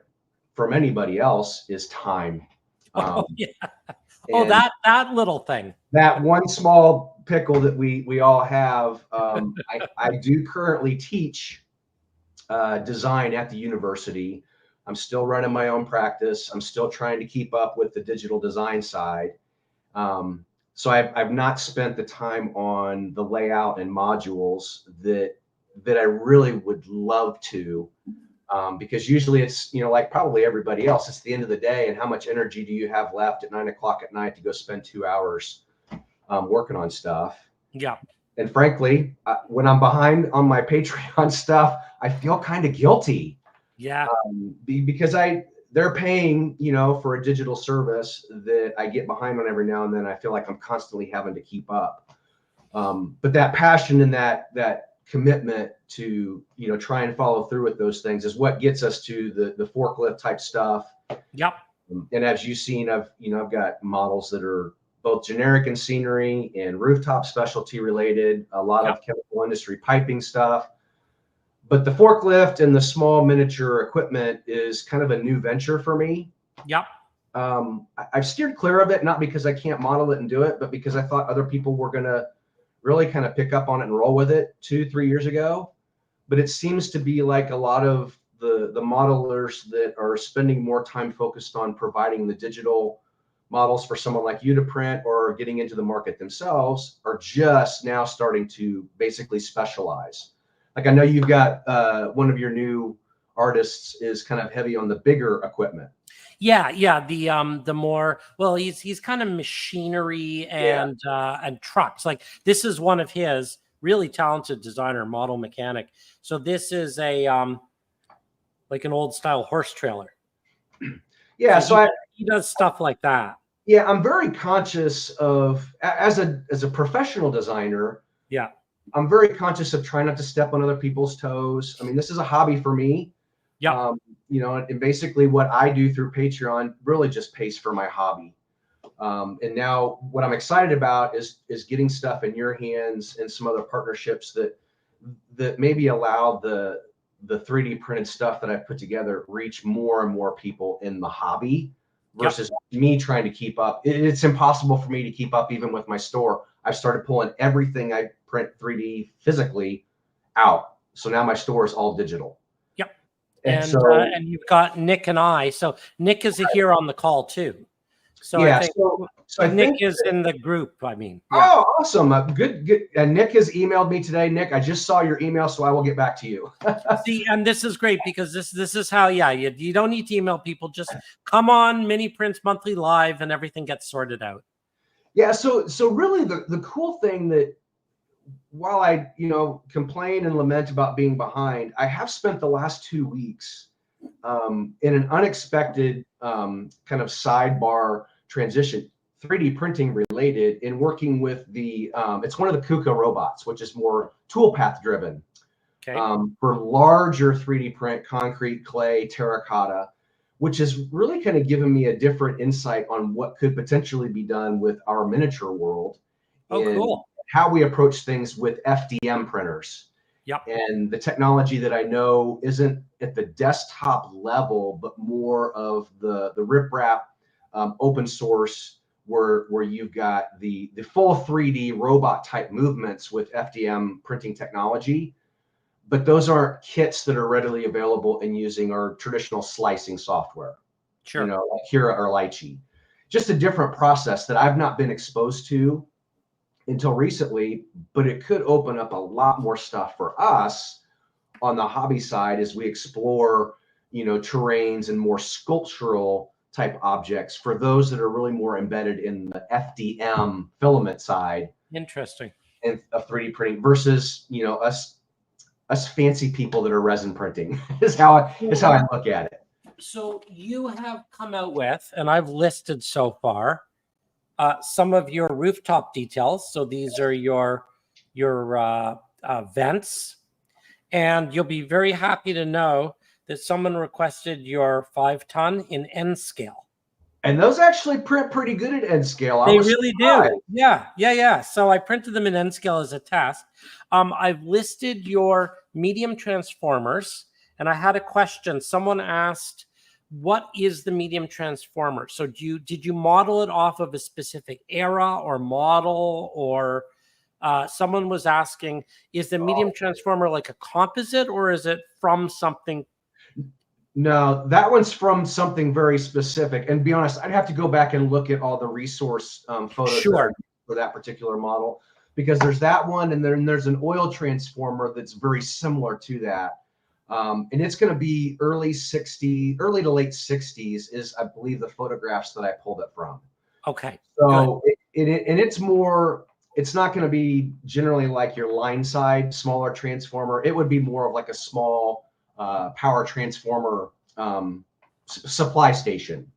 from anybody else, is time. Oh, yeah. Oh, that little thing. That one small pickle that we all have. I do currently teach design at the university. I'm still running my own practice. I'm still trying to keep up with the digital design side. So I've not spent the time on the layout and modules that I really would love to, because usually it's, like probably everybody else, it's the end of the day, and how much energy do you have left at 9 o'clock at night to go spend 2 hours working on stuff? Yeah. And frankly, when I'm behind on my Patreon stuff, I feel kind of guilty. Yeah. Because they're paying, for a digital service that I get behind on every now and then. I feel like I'm constantly having to keep up. But that passion and that commitment to, try and follow through with those things is what gets us to the forklift type stuff. Yep. And as you've seen, I've got models that are both generic and scenery and rooftop specialty related, a lot of chemical industry piping stuff. But the forklift and the small miniature equipment is kind of a new venture for me. Yep. I've steered clear of it, not because I can't model it and do it, but because I thought other people were going to really kind of pick up on it and roll with it 2-3 years ago. But it seems to be like a lot of the modelers that are spending more time focused on providing the digital models for someone like you to print, or getting into the market themselves, are just now starting to basically specialize. Like I know you've got one of your new artists is kind of heavy on the bigger equipment. Yeah. The more, well, he's kind of machinery and trucks. Like this is one of his, really talented designer, model mechanic. So this is a like an old style horse trailer. Yeah, so he does stuff like that. Yeah, I'm very conscious of, as a professional designer. Yeah, I'm very conscious of trying not to step on other people's toes. I mean, this is a hobby for me, Yeah. You know, and basically what I do through Patreon really just pays for my hobby. And now what I'm excited about is getting stuff in your hands and some other partnerships that maybe allow the 3D printed stuff that I put together reach more and more people in the hobby versus me trying to keep up. It's impossible for me to keep up even with my store. I've started pulling everything I print 3D physically out. So now my store is all digital. Yep. And And so, and you've got Nick and I. So Nick is here on the call too. So I yeah, think so I Nick think is in the group. I mean, yeah. Oh, awesome. Good, good. Nick has emailed me today. Nick, I just saw your email, so I will get back to you. See, and this is great because this is how, yeah, you don't need to email people. Just come on Mini Prints Monthly Live and everything gets sorted out. Yeah, so really the cool thing that while I, you know, complain and lament about being behind, I have spent the last 2 weeks in an unexpected kind of sidebar transition, 3D printing related, in working with the, it's one of the KUKA robots, which is more toolpath driven. Okay. For larger 3D print, concrete, clay, terracotta, which has really kind of given me a different insight on what could potentially be done with our miniature world Oh, and cool. how we approach things with FDM printers. Yep. And the technology that I know isn't at the desktop level, but more of the riprap open source where you've got the full 3D robot type movements with FDM printing technology. But those aren't kits that are readily available in using our traditional slicing software, Sure. you know, like Kira or Lychee. Just a different process that I've not been exposed to until recently, but it could open up a lot more stuff for us on the hobby side as we explore, you know, terrains and more sculptural type objects for those that are really more embedded in the FDM filament side. Interesting. And of 3D printing versus, you know, us fancy people that are resin printing is how I look at it. So you have come out with, and I've listed so far, some of your rooftop details. So these are your vents, and you'll be very happy to know that someone requested your 5-ton in N scale. And those actually print pretty good at N scale. They really do. Yeah. So I printed them in N scale as a test. I've listed your medium transformers, and I had a question. Someone asked, what is the medium transformer? So did you model it off of a specific era or model, or someone was asking, is the medium transformer like a composite, or is it from something? No, that one's from something very specific. And to be honest, I'd have to go back and look at all the resource photos for that particular model, because there's that one, and then there's an oil transformer that's very similar to that. And it's going to be early to late 60s is, I believe, the photographs that I pulled it from. Okay. So it's more, it's not going to be generally like your line side smaller transformer. It would be more of like a small power transformer supply station,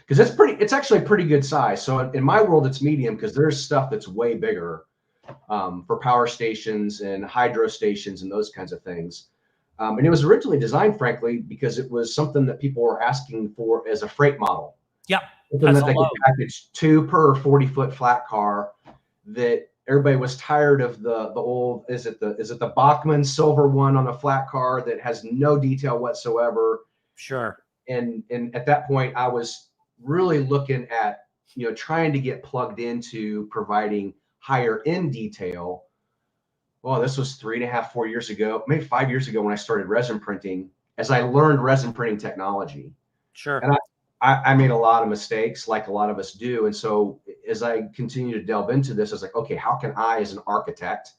because it's actually a pretty good size. So in my world, it's medium, because there's stuff that's way bigger for power stations and hydro stations and those kinds of things. And it was originally designed, frankly, because it was something that people were asking for as a freight model. Yeah. Something that they could package 2 per 40-foot flat car, that everybody was tired of the old, is it the Bachmann silver one on a flat car that has no detail whatsoever. Sure. And at that point, I was really looking at, you know, trying to get plugged into providing higher end detail. Well, this was 3.5, 4 years ago, maybe 5 years ago, when I started resin printing, as I learned resin printing technology. Sure. And I made a lot of mistakes, like a lot of us do. And so as I continue to delve into this, I was like, okay, how can I, as an architect,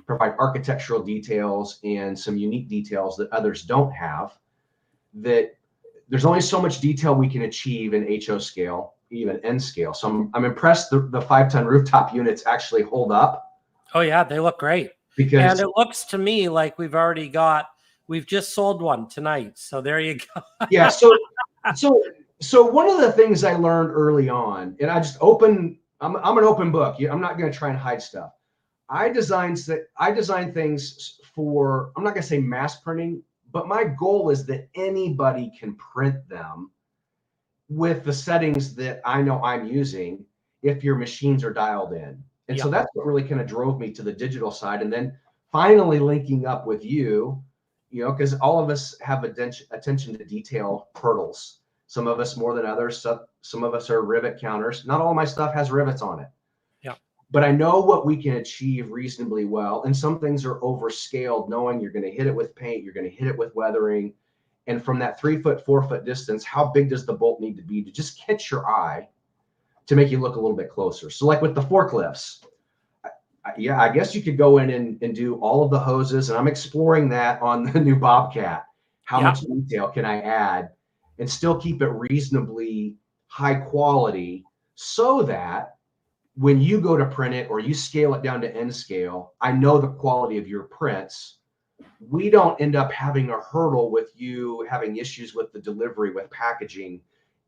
provide architectural details and some unique details that others don't have? That there's only so much detail we can achieve in HO scale, even N scale. So I'm impressed the 5-ton rooftop units actually hold up. Oh yeah, they look great. And it looks to me like we've just sold one tonight. So there you go. Yeah. So one of the things I learned early on, and I'm an open book. I'm not going to try and hide stuff. I design things for, I'm not going to say mass printing, but my goal is that anybody can print them with the settings that I know I'm using if your machines are dialed in. And so that's what really kind of drove me to the digital side. And then finally linking up with you, because all of us have attention to detail hurdles. Some of us more than others. Some of us are rivet counters. Not all of my stuff has rivets on it. Yeah. But I know what we can achieve reasonably well. And some things are overscaled, knowing you're going to hit it with paint, you're going to hit it with weathering. And from that 3 foot, 4 foot distance, how big does the bolt need to be to just catch your eye to make you look a little bit closer? So like with the forklifts, I guess you could go in and do all of the hoses. And I'm exploring that on the new Bobcat. How much detail can I add and still keep it reasonably high quality so that when you go to print it or you scale it down to N scale, I know the quality of your prints. We don't end up having a hurdle with you having issues with the delivery, with packaging,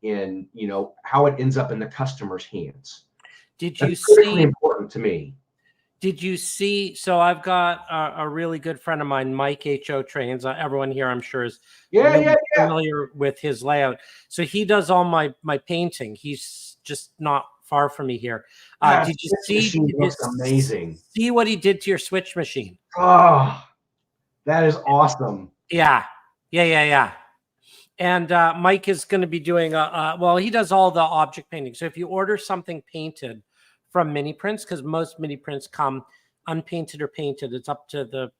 and how it ends up in the customer's hands. That's critically important to me. Did you see? So I've got a really good friend of mine, Mike HO Trains. Everyone here, I'm sure, is familiar with his layout. So he does all my painting. He's just not far from me here. Did you see? Looks amazing. See what he did to your switch machine? Oh, that is awesome. Yeah. And Mike is going to be doing well, he does all the object painting. So if you order something painted from miniprints, because most miniprints come unpainted or painted, it's up to the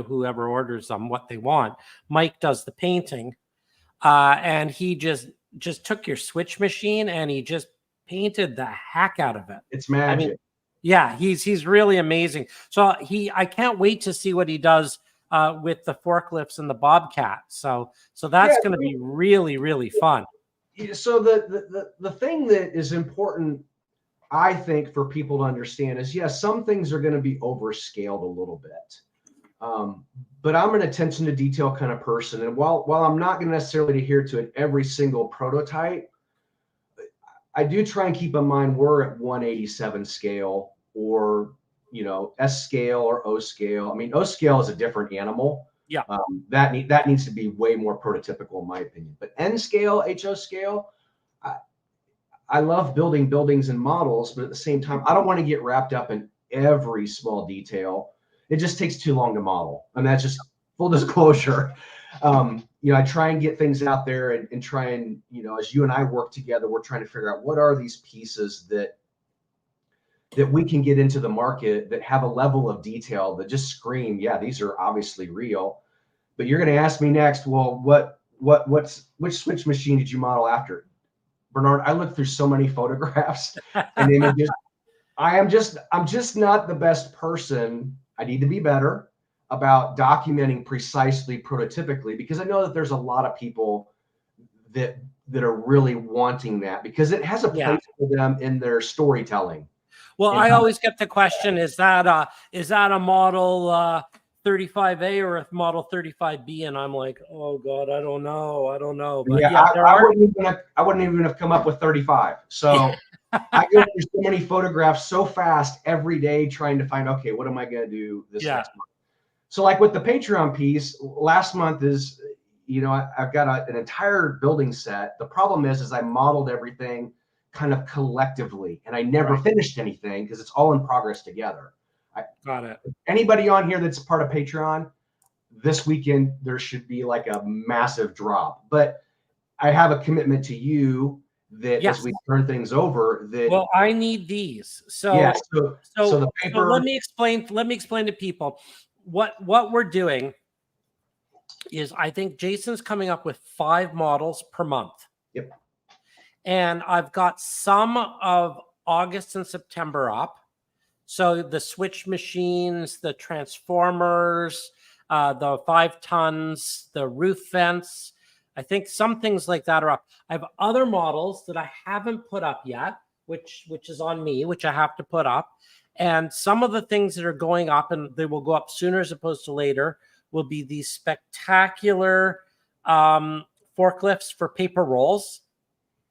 whoever orders them what they want. Mike does the painting, and he just took your switch machine and he just painted the heck out of it. It's magic. I mean, yeah, he's really amazing. So I can't wait to see what he does with the forklifts and the Bobcat. So that's going to be really, really fun. So the thing that is important, I think, for people to understand is, yes, some things are going to be overscaled a little bit. But I'm an attention to detail kind of person. And while I'm not going to necessarily adhere to it every single prototype, I do try and keep in mind we're at 187 scale or S scale or O scale. I mean, O scale is a different animal. Yeah. That needs to be way more prototypical in my opinion. But N scale, HO scale, I love building buildings and models, but at the same time, I don't want to get wrapped up in every small detail. It just takes too long to model. And that's just full disclosure. I try and get things out there and try and, as you and I work together, we're trying to figure out what are these pieces that we can get into the market that have a level of detail that just scream, yeah, these are obviously real. But you're going to ask me next, well, which switch machine did you model after? Bernard, I looked through so many photographs and images. I'm just not the best person. I need to be better about documenting precisely prototypically, because I know that there's a lot of people that are really wanting that because it has a place for them in their storytelling. Well, I always get the question, is that a model 35A or a model 35B? And I'm like, oh God, I don't know. But I wouldn't even have come up with 35. So I go through so many photographs so fast every day trying to find, okay, what am I going to do this next month? So like with the Patreon piece, last month is, I've got an entire building set. The problem is I modeled everything kind of collectively and I never finished anything because it's all in progress together. Got it. Anybody on here that's part of Patreon, this weekend, there should be like a massive drop, but I have a commitment to you that as we turn things over that. I need these. So the paper. So let me explain to people what we're doing is I think Jason's coming up with 5 models per month. Yep. And I've got some of August and September up. So the switch machines, the transformers, the 5 tons, the roof vents, I think some things like that are up. I have other models that I haven't put up yet, which is on me, which I have to put up. And some of the things that are going up, and they will go up sooner as opposed to later, will be these spectacular forklifts for paper rolls.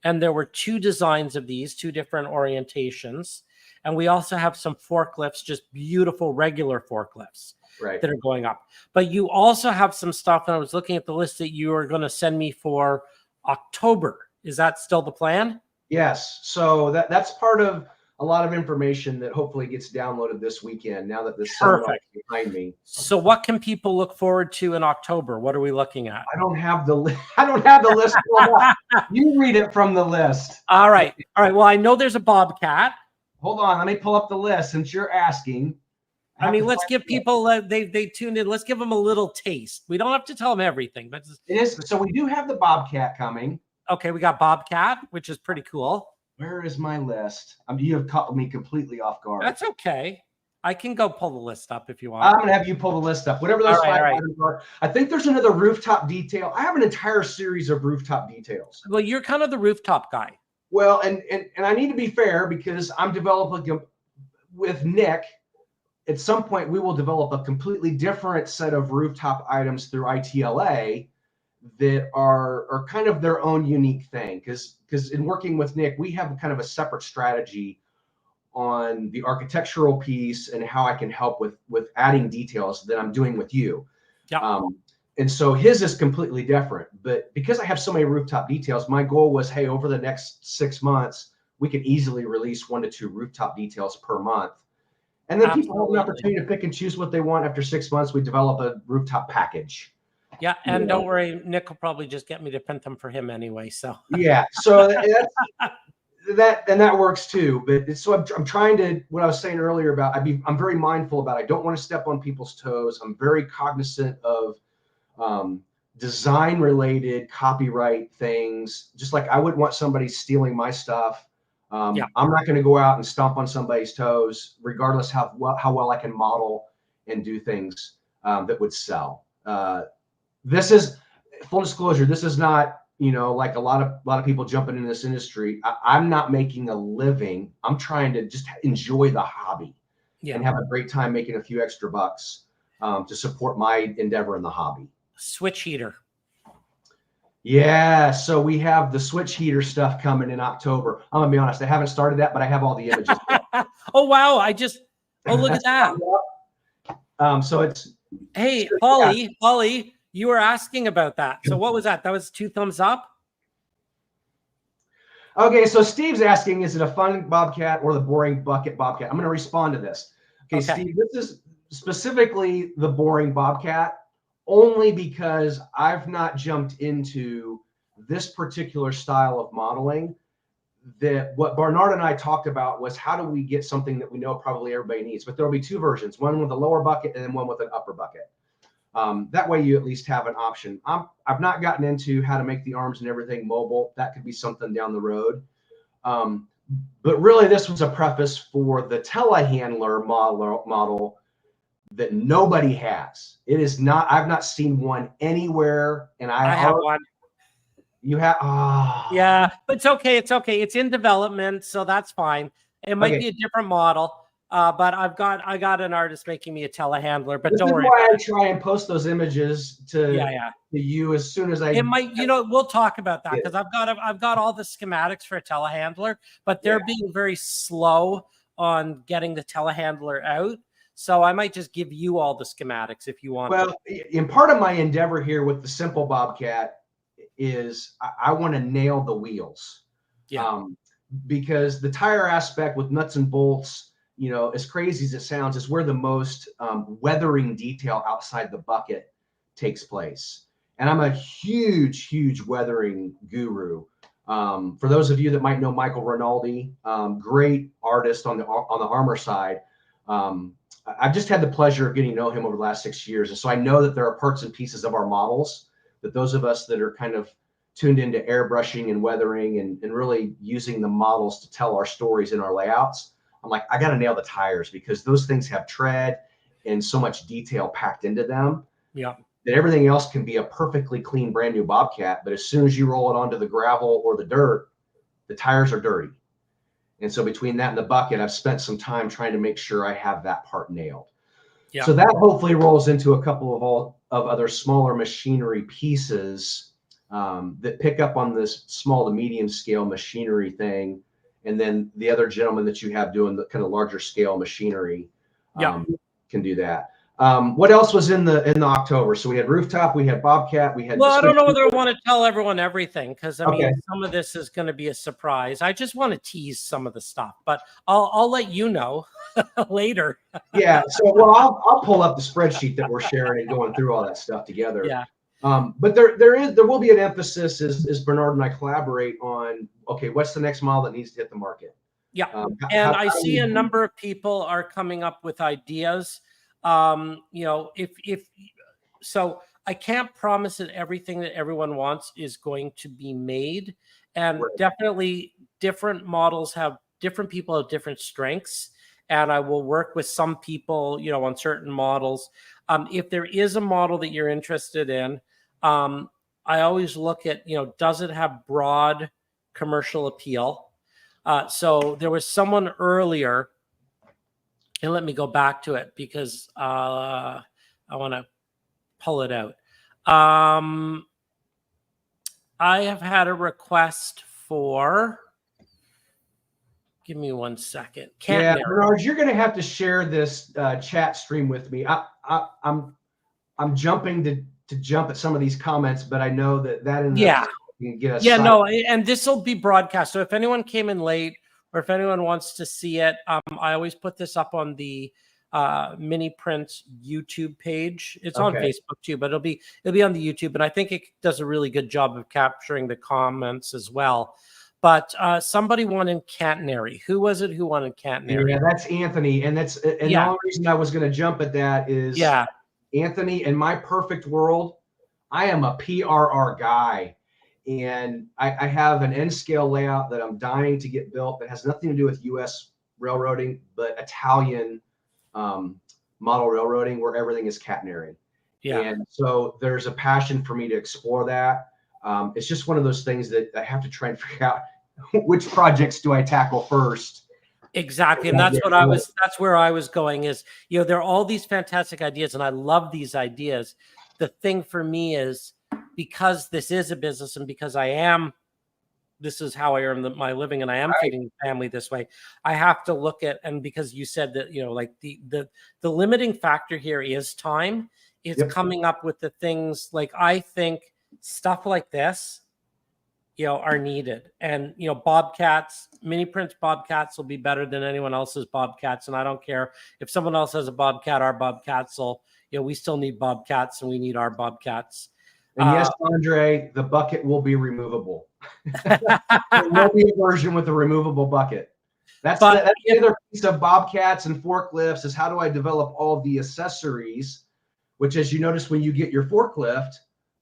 And there were 2 designs of these, 2 different orientations. And we also have some forklifts, just beautiful regular forklifts that are going up. But you also have some stuff, and I was looking at the list that you are going to send me for October. Is that still the plan? Yes. So that's part of a lot of information that hopefully gets downloaded this weekend now that the seminar is behind me. So what can people look forward to in October? What are we looking at? I don't have the list pulled up. You read it from the list. All right. Well, I know there's a bobcat. Hold on, let me pull up the list since you're asking. I mean, let's give people they tuned in. Let's give them a little taste. We don't have to tell them everything, but it is. So we do have the bobcat coming. Okay, we got bobcat, which is pretty cool. Where is my list? You have caught me completely off guard. That's okay. I can go pull the list up if you want. I'm going to have you pull the list up. Whatever those five items are. I think there's another rooftop detail. I have an entire series of rooftop details. Well, you're kind of the rooftop guy. Well, and I need to be fair because I'm developing with Nick. At some point, we will develop a completely different set of rooftop items through ITLA that are kind of their own unique thing. Because in working with Nick, we have kind of a separate strategy on the architectural piece and how I can help with adding details that I'm doing with you. Yeah. And so his is completely different. But because I have so many rooftop details, my goal was, hey, over the next 6 months, we can easily release 1 to 2 rooftop details per month. And then people have an opportunity to pick and choose what they want. After 6 months, we develop a rooftop package. Yeah, and don't worry, Nick will probably just get me to print them for him anyway. So yeah, so that works too. But so I'm trying to, what I was saying earlier about, I'm very mindful about, I don't want to step on people's toes. I'm very cognizant of design related copyright things. Just like I wouldn't want somebody stealing my stuff. I'm not going to go out and stomp on somebody's toes, regardless how well I can model and do things that would sell. This is full disclosure. This is not, like a lot of people jumping in this industry. I'm not making a living. I'm trying to just enjoy the hobby and have a great time making a few extra bucks to support my endeavor in the hobby. Switch heater. Yeah, so we have the switch heater stuff coming in October. I'm gonna be honest, I haven't started that, but I have all the images. Oh wow! Look at that. So it's hey, Holly, you were asking about that. So what was that? That was 2 thumbs up. Okay, so Steve's asking, is it a fun bobcat or the boring bucket bobcat? I'm going to respond to this. Okay, Steve, this is specifically the boring bobcat, only because I've not jumped into this particular style of modeling. That what Barnard and I talked about was, how do we get something that we know probably everybody needs? But there'll be 2 versions, one with a lower bucket and then one with an upper bucket. That way you at least have an option. I've not gotten into how to make the arms and everything mobile. That could be something down the road. But really this was a preface for the telehandler model that nobody has. It is not, I've not seen one anywhere. And I have one. You have? Yeah, but it's okay. It's okay. It's in development, so that's fine. It might be a different model. But I got an artist making me a telehandler, but don't worry. This is why I try and post those images to you as soon as I. It might, we'll talk about that because I've got all the schematics for a telehandler, but they're being very slow on getting the telehandler out. So I might just give you all the schematics if you want. Well, in part of my endeavor here with the simple bobcat is I want to nail the wheels. Yeah. Because the tire aspect with nuts and bolts, as crazy as it sounds, is where the most weathering detail outside the bucket takes place. And I'm a huge weathering guru. For those of you that might know Michael Rinaldi, great artist on the armor side. I've just had the pleasure of getting to know him over the last 6 years. And so I know that there are parts and pieces of our models that those of us that are kind of tuned into airbrushing and weathering and really using the models to tell our stories in our layouts, I'm like, I got to nail the tires because those things have tread and so much detail packed into them. Yeah. That everything else can be a perfectly clean, brand new bobcat. But as soon as you roll it onto the gravel or the dirt, the tires are dirty. And so between that and the bucket, I've spent some time trying to make sure I have that part nailed. Yeah. So that hopefully rolls into a couple of other smaller machinery pieces that pick up on this small to medium scale machinery thing and then the other gentleman that you have doing the kind of larger scale machinery can do that. What else was in the October? So we had rooftop, we had Bobcat, we had. Well, I don't know whether I want to tell everyone everything, because I mean, Okay. some of this is going to be a surprise. I just want to tease some of the stuff, but I'll let you know later. Yeah. So, well, I'll pull up the spreadsheet that we're sharing and going through all that stuff together. Yeah. But there will be an emphasis as Bernard and I collaborate on, okay, what's the next model that needs to hit the market? Yeah. And I see a number of people are coming up with ideas. You know, if so, I can't promise that everything that everyone wants is going to be made. And definitely different models have different people have different strengths. And I will work with some people, you know, on certain models. If there is a model that you're interested in, I always look at, you know, does it have broad commercial appeal? So there was someone earlier, and let me go back to it because I want to pull it out. I have had a request for, give me 1 second. Bernard, you're going to have to share this chat stream with me. I'm jumping to jump at some of these comments, but I know that can get us. No, and this will be broadcast. So if anyone came in late, or if anyone wants to see it, I always put this up on the Miniprints YouTube page. It's on Facebook too, but it'll be on the YouTube, and I think it does a really good job of capturing the comments as well. But somebody wanted catenary. Who was it who wanted catenary? Yeah, that's Anthony, and the only reason I was going to jump at that is Anthony. In my perfect world, I am a PRR guy, and I have an N scale layout that I'm dying to get built that has nothing to do with U.S. railroading, but Italian model railroading, where everything is catenary. And so there's a passion for me to explore that. It's just one of those things that I have to try and figure out which projects do I tackle first. Exactly. And that's where I was going is, you know, there are all these fantastic ideas, and I love these ideas. The thing for me is, because this is a business, and because this is how I earn my living, and I am feeding the family this way, I have to look at, and because you said that, you know, like the limiting factor here is time. It's coming up with the things, like, I think stuff like this, you know, are needed. And, you know, Bobcats, Miniprints Bobcats will be better than anyone else's Bobcats. And I don't care if someone else has a Bobcat, our Bobcats will, you know, we still need Bobcats, and we need our Bobcats. And yes, Andre, the bucket will be removable. There will be a version with a removable bucket. That's the other piece of Bobcats and forklifts is, how do I develop all the accessories, which, as you notice, when you get your forklift,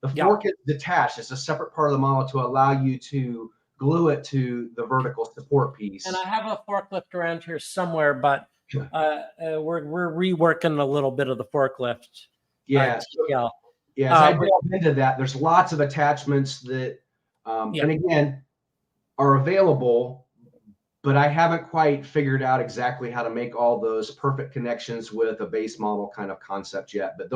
the fork is detached. It's a separate part of the model to allow you to glue it to the vertical support piece. And I have a forklift around here somewhere, but we're reworking a little bit of the forklift. As I delve into that, there's lots of attachments that, and again, are available, but I haven't quite figured out exactly how to make all those perfect connections with a base model kind of concept yet. But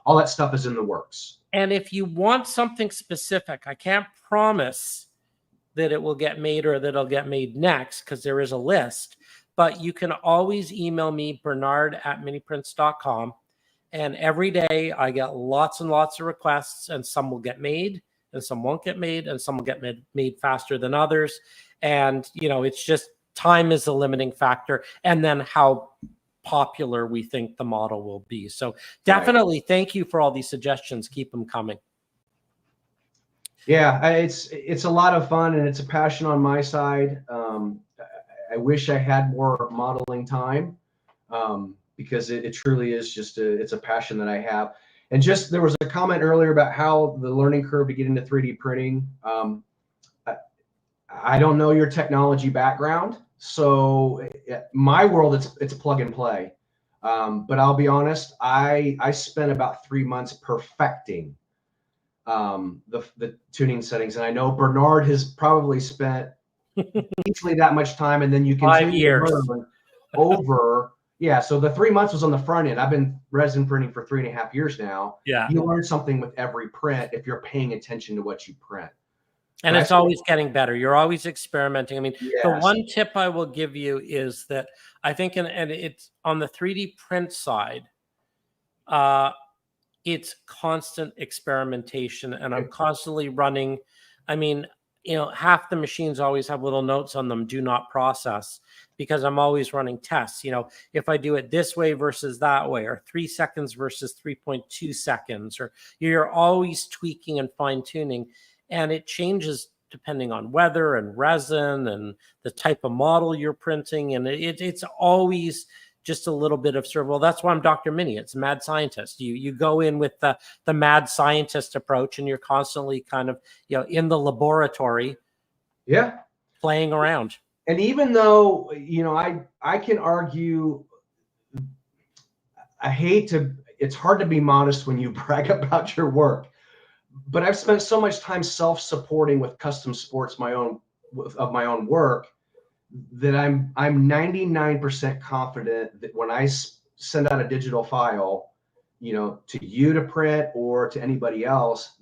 all that stuff is in the works. And if you want something specific, I can't promise that it will get made or that it'll get made next, because there is a list, but you can always email me, bernard@miniprints.com. And every day I get lots and lots of requests, and some will get made and some won't get made, and some will get made faster than others. And, you know, it's just time is the limiting factor, and then how popular we think the model will be. So definitely thank you for all these suggestions. Keep them coming. Yeah, it's a lot of fun, and it's a passion on my side. I wish I had more modeling time, because it truly is just it's a passion that I have. And just, there was a comment earlier about how the learning curve to get into 3D printing. I don't know your technology background, so my world, it's plug and play. But I'll be honest, I spent about 3 months perfecting the tuning settings, and I know Bernard has probably spent easily that much time, and then you continue 5 years to learn over. Yeah, so the 3 months was on the front end. I've been resin printing for 3.5 years now. Yeah, you learn something with every print if you're paying attention to what you print. And it's always getting better. You're always experimenting. I mean, the Yes. one tip I will give you is that I think, and it's on the 3D print side, it's constant experimentation, and I'm constantly running. I mean, half the machines always have little notes on them, do not process, because I'm always running tests. If I do it this way versus that way, or 3 seconds versus 3.2 seconds, or you're always tweaking and fine tuning, and it changes depending on weather and resin and the type of model you're printing. And it's always just a little bit of well, that's why I'm Dr. Mini. It's mad scientist. You go in with the mad scientist approach, and you're constantly kind of, in the laboratory, playing around. And even though, I can argue, it's hard to be modest when you brag about your work, but I've spent so much time self-supporting with custom sports, of my own work, that I'm 99% confident that when I send out a digital file, to you to print or to anybody else,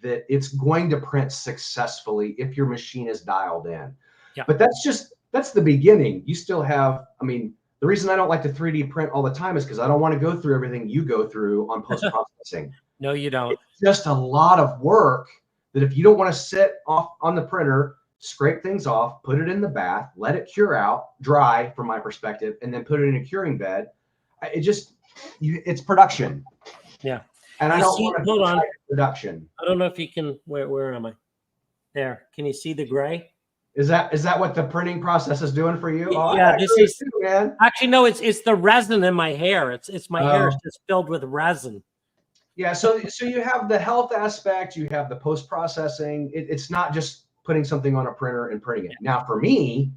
that it's going to print successfully if your machine is dialed in. Yeah. But that's the beginning. You still have, the reason I don't like to 3D print all the time is because I don't want to go through everything you go through on post-processing. No, you don't. It's just a lot of work that if you don't want to sit off on the printer, scrape things off, put it in the bath, let it cure out, dry from my perspective, and then put it in a curing bed. It's production. Yeah. And I don't want to hold on. Production. I don't know if you can, where am I? There. Can you see the gray? Is that what the printing process is doing for you? Yeah, this is too, man. Actually, no, it's the resin in my hair. It's my hair is just filled with resin. Yeah, so you have the health aspect, you have the post-processing. It's not just putting something on a printer and printing it. Now, for me,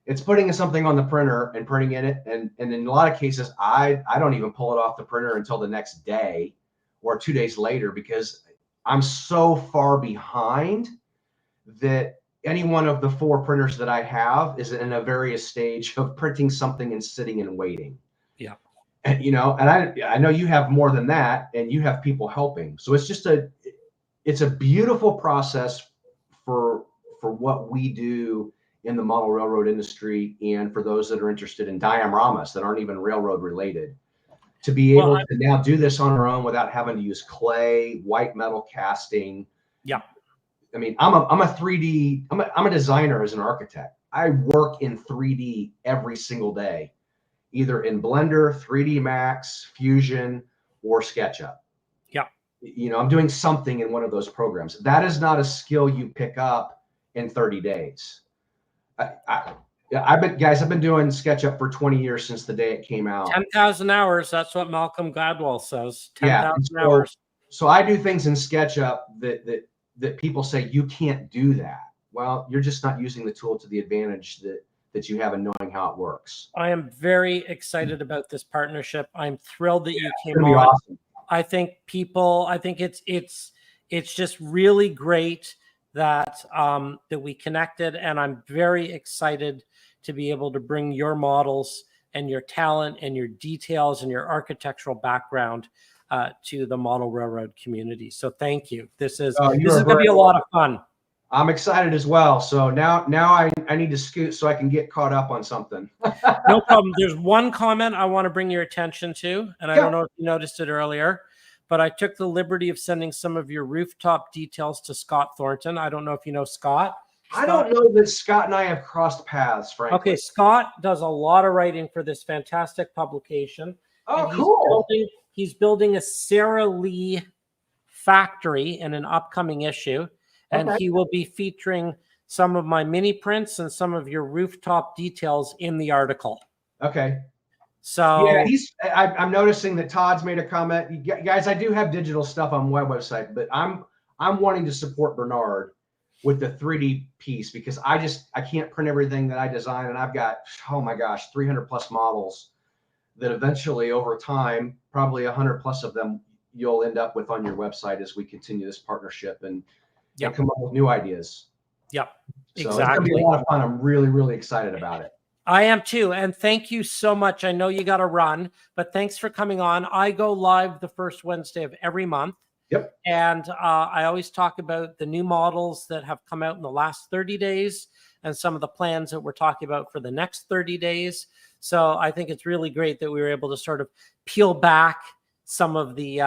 it's putting something on the printer and printing it, and in a lot of cases, I don't even pull it off the printer until the next day or 2 days later, because I'm so far behind that any one of the 4 printers that I have is in a various stage of printing something and sitting and waiting. Yeah. And, and I know you have more than that, and you have people helping. So it's a beautiful process for what we do in the model railroad industry, and for those that are interested in dioramas that aren't even railroad related, to be able to now do this on our own without having to use clay, white metal casting. Yeah. I'm a designer as an architect. I work in 3D every single day, either in Blender, 3D Max, Fusion, or SketchUp. Yeah. I'm doing something in one of those programs. That is not a skill you pick up in 30 days. I've been doing SketchUp for 20 years, since the day it came out. 10,000 hours. That's what Malcolm Gladwell says. 10,000 hours. So I do things in SketchUp that people say you can't do that. Well, you're just not using the tool to the advantage that you have in knowing how it works. I am very excited about this partnership. I'm thrilled that you came on. Awesome. I think it's just really great that we connected, and I'm very excited to be able to bring your models and your talent and your details and your architectural background to the model railroad community. So thank you. This is going to be a lot of fun. I'm excited as well. So now I need to scoot so I can get caught up on something. No problem. There's one comment I want to bring your attention to, and I don't know if you noticed it earlier, but I took the liberty of sending some of your rooftop details to Scott Thornton. I don't know if you know Scott. I don't know that Scott and I have crossed paths, frankly. Okay, Scott does a lot of writing for this fantastic publication. Oh, cool. He's building a Sara Lee factory in an upcoming issue, and he will be featuring some of my mini prints and some of your rooftop details in the article. Okay. So yeah, I'm noticing that Todd's made a comment. Guys, I do have digital stuff on my website, but I'm wanting to support Bernard with the 3D piece, because I can't print everything that I design, and I've got, oh my gosh, 300 plus models that eventually over time, probably 100 plus of them you'll end up with on your website as we continue this partnership and come up with new ideas. Yep. So it's gonna be a lot of fun. I'm really, really excited about it. I am too. And thank you so much. I know you got to run, but thanks for coming on. I go live the first Wednesday of every month. Yep. And I always talk about the new models that have come out in the last 30 days and some of the plans that we're talking about for the next 30 days. So I think it's really great that we were able to sort of peel back some of the,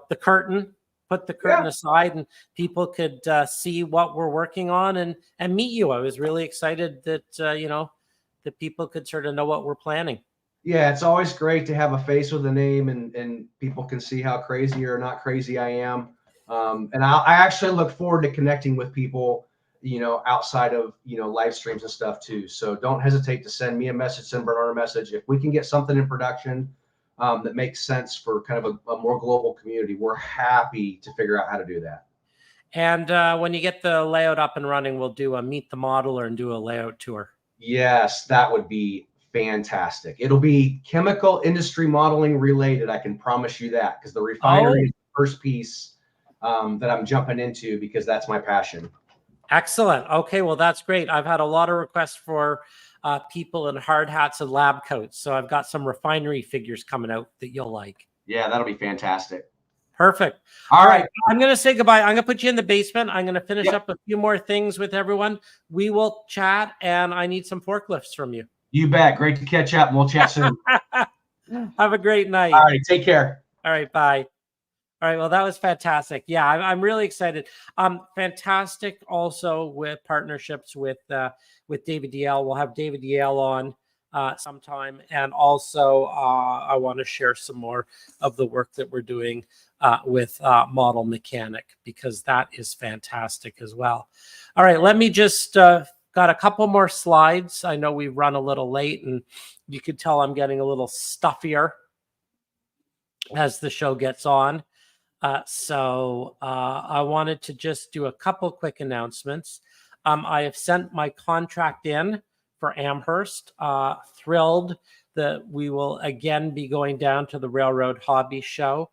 the curtain, put the curtain aside, and people could see what we're working on and meet you. I was really excited that, that people could sort of know what we're planning. Yeah, it's always great to have a face with a name, and people can see how crazy or not crazy I am. And I actually look forward to connecting with people, outside of, live streams and stuff too. So don't hesitate to send me a message, send Bernard a message. If we can get something in production that makes sense for kind of a more global community, we're happy to figure out how to do that. And when you get the layout up and running, we'll do a meet the modeler and do a layout tour. Yes, that would be fantastic. It'll be chemical industry modeling related. I can promise you that, because the refinery is the first piece that I'm jumping into, because that's my passion. Excellent. Okay, well, that's great. I've had a lot of requests for people in hard hats and lab coats. So I've got some refinery figures coming out that you'll like. Yeah, that'll be fantastic. Perfect. All right. I'm going to say goodbye. I'm going to put you in the basement. I'm going to finish up a few more things with everyone. We will chat, and I need some forklifts from you. You bet. Great to catch up, and we'll chat soon. Have a great night. All right. Take care. All right. Bye. All right. Well, that was fantastic. Yeah, I'm really excited. Fantastic also with partnerships with David DL. We'll have David DL on sometime. And also I want to share some more of the work that we're doing with Model Mechanic, because that is fantastic as well. All right. Let me just got a couple more slides. I know we've run a little late, and you could tell I'm getting a little stuffier as the show gets on. So I wanted to just do a couple quick announcements. I have sent my contract in for Amherst. Thrilled that we will again be going down to the Railroad Hobby Show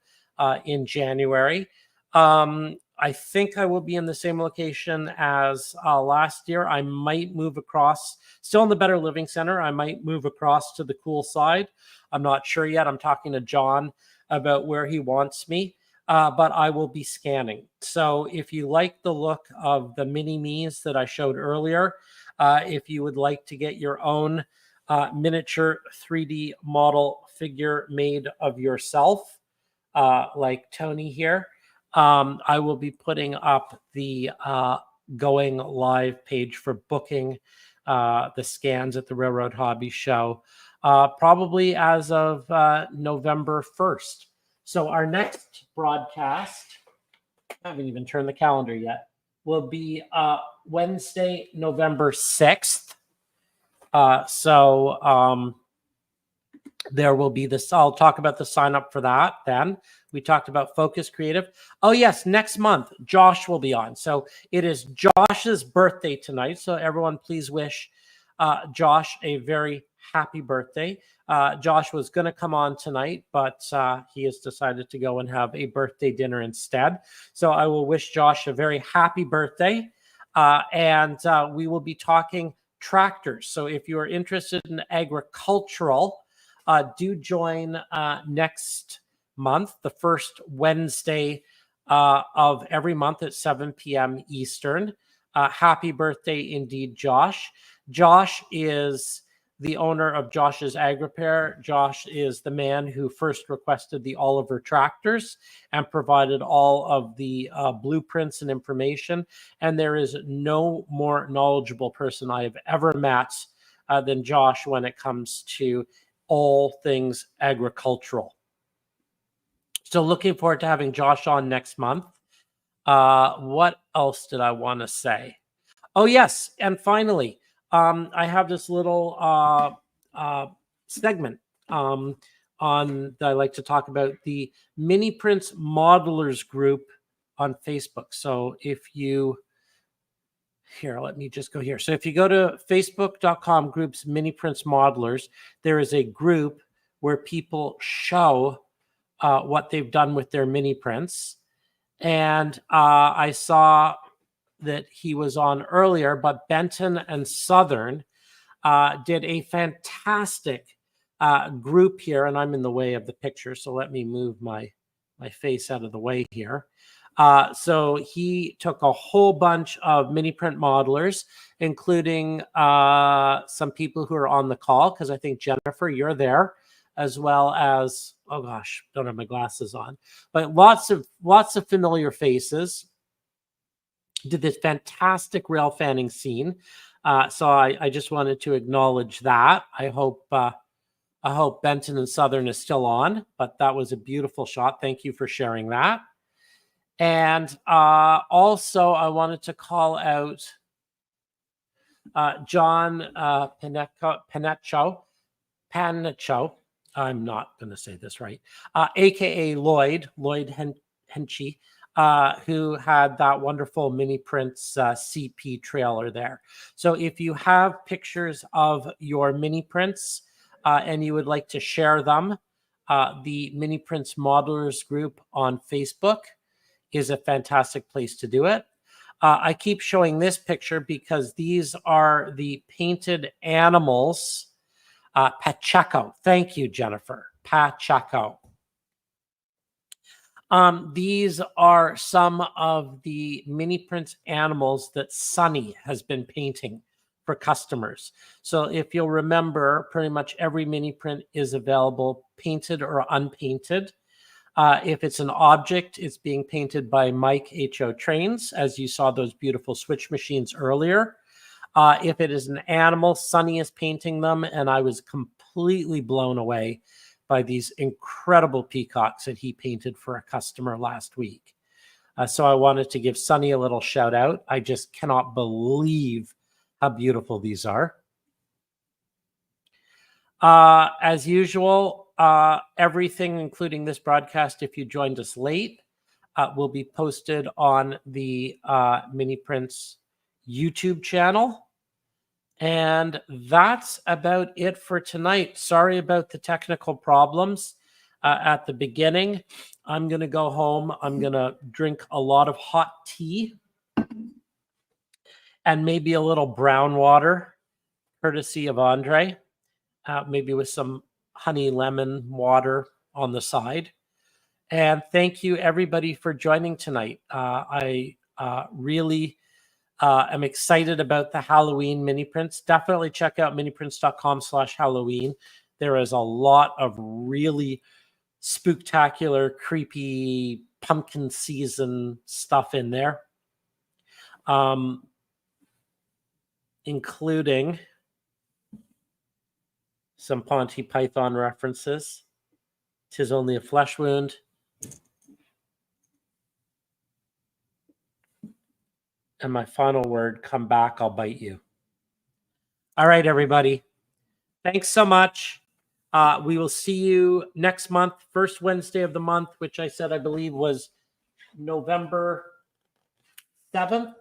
in January. I think I will be in the same location as last year. I might move across, still in the Better Living Center. I might move across to the cool side. I'm not sure yet. I'm talking to John about where he wants me. But I will be scanning. So if you like the look of the mini-me's that I showed earlier, if you would like to get your own miniature 3D model figure made of yourself, like Tony here, I will be putting up the going live page for booking the scans at the Railroad Hobby Show, probably as of November 1st. So our next broadcast, I haven't even turned the calendar yet, will be Wednesday, November 6th. There will be this. I'll talk about the sign up for that then. We talked about Focus Creative. Oh, yes, next month, Josh will be on. So it is Josh's birthday tonight. So everyone, please wish Josh a very happy birthday. Josh was going to come on tonight, but he has decided to go and have a birthday dinner instead. So I will wish Josh a very happy birthday. And we will be talking tractors. So if you are interested in agricultural, do join next month, the first Wednesday of every month at 7 p.m. Eastern. Happy birthday indeed, Josh. Josh is the owner of Josh's Ag Repair. Josh is the man who first requested the Oliver tractors and provided all of the blueprints and information. And there is no more knowledgeable person I have ever met than Josh when it comes to all things agricultural. So looking forward to having Josh on next month. What else did I want to say? Oh, yes. And finally, I have this little segment on that I like to talk about, the Miniprints Modelers group on Facebook. So if you, here, let me just go here. So if you go to facebook.com groups Miniprints Modelers, there is a group where people show what they've done with their mini prints. And I saw that he was on earlier, but Benton and Southern did a fantastic group here, and I'm in the way of the picture, so let me move my my face out of the way here. So he took a whole bunch of mini print modelers, including some people who are on the call, because I think, Jennifer, you're there, as well as, oh gosh, don't have my glasses on, but lots of familiar faces. Did this fantastic rail fanning scene. So I just wanted to acknowledge that. I hope Benton and Southern is still on, but that was a beautiful shot. Thank you for sharing that. And also, I wanted to call out John Paneccio. I'm not going to say this right. AKA Lloyd Henchy, who had that wonderful mini prints CP trailer there. So if you have pictures of your mini prints and you would like to share them, the Mini Prints Modelers group on Facebook is a fantastic place to do it. I keep showing this picture because these are the painted animals. Pacheco. Thank you, Jennifer. Pacheco. These are some of the mini prints animals that Sunny has been painting for customers. So if you'll remember, pretty much every mini print is available painted or unpainted. If it's an object, it's being painted by Mike H.O. Trains, as you saw those beautiful switch machines earlier. If it is an animal, Sunny is painting them, and I was completely blown away by these incredible peacocks that he painted for a customer last week. So I wanted to give Sunny a little shout out. I just cannot believe how beautiful these are. As usual, everything, including this broadcast, if you joined us late, will be posted on the Mini Prints YouTube channel. And that's about it for tonight. Sorry about the technical problems at the beginning. I'm going to go home. I'm going to drink a lot of hot tea and maybe a little brown water, courtesy of Andre, maybe with some honey lemon water on the side. And thank you, everybody, for joining tonight. I really I'm excited about the Halloween mini prints. Definitely check out miniprints.com/Halloween. There is a lot of really spooktacular, creepy pumpkin season stuff in there, including some Monty Python references. 'Tis only a flesh wound. And my final word, come back, I'll bite you. All right, everybody. Thanks so much. We will see you next month, first Wednesday of the month, which I said I believe was November 7th?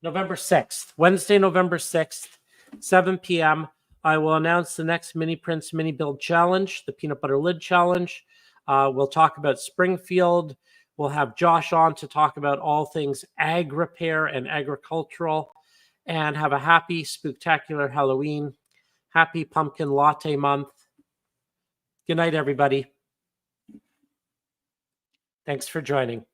November 6th. Wednesday, November 6th, 7 p.m. I will announce the next Mini Prints Mini Build Challenge, the Peanut Butter Lid Challenge. We'll talk about Springfield. We'll have Josh on to talk about all things ag repair and agricultural, and have a happy, spooktacular Halloween. Happy Pumpkin Latte Month. Good night, everybody. Thanks for joining.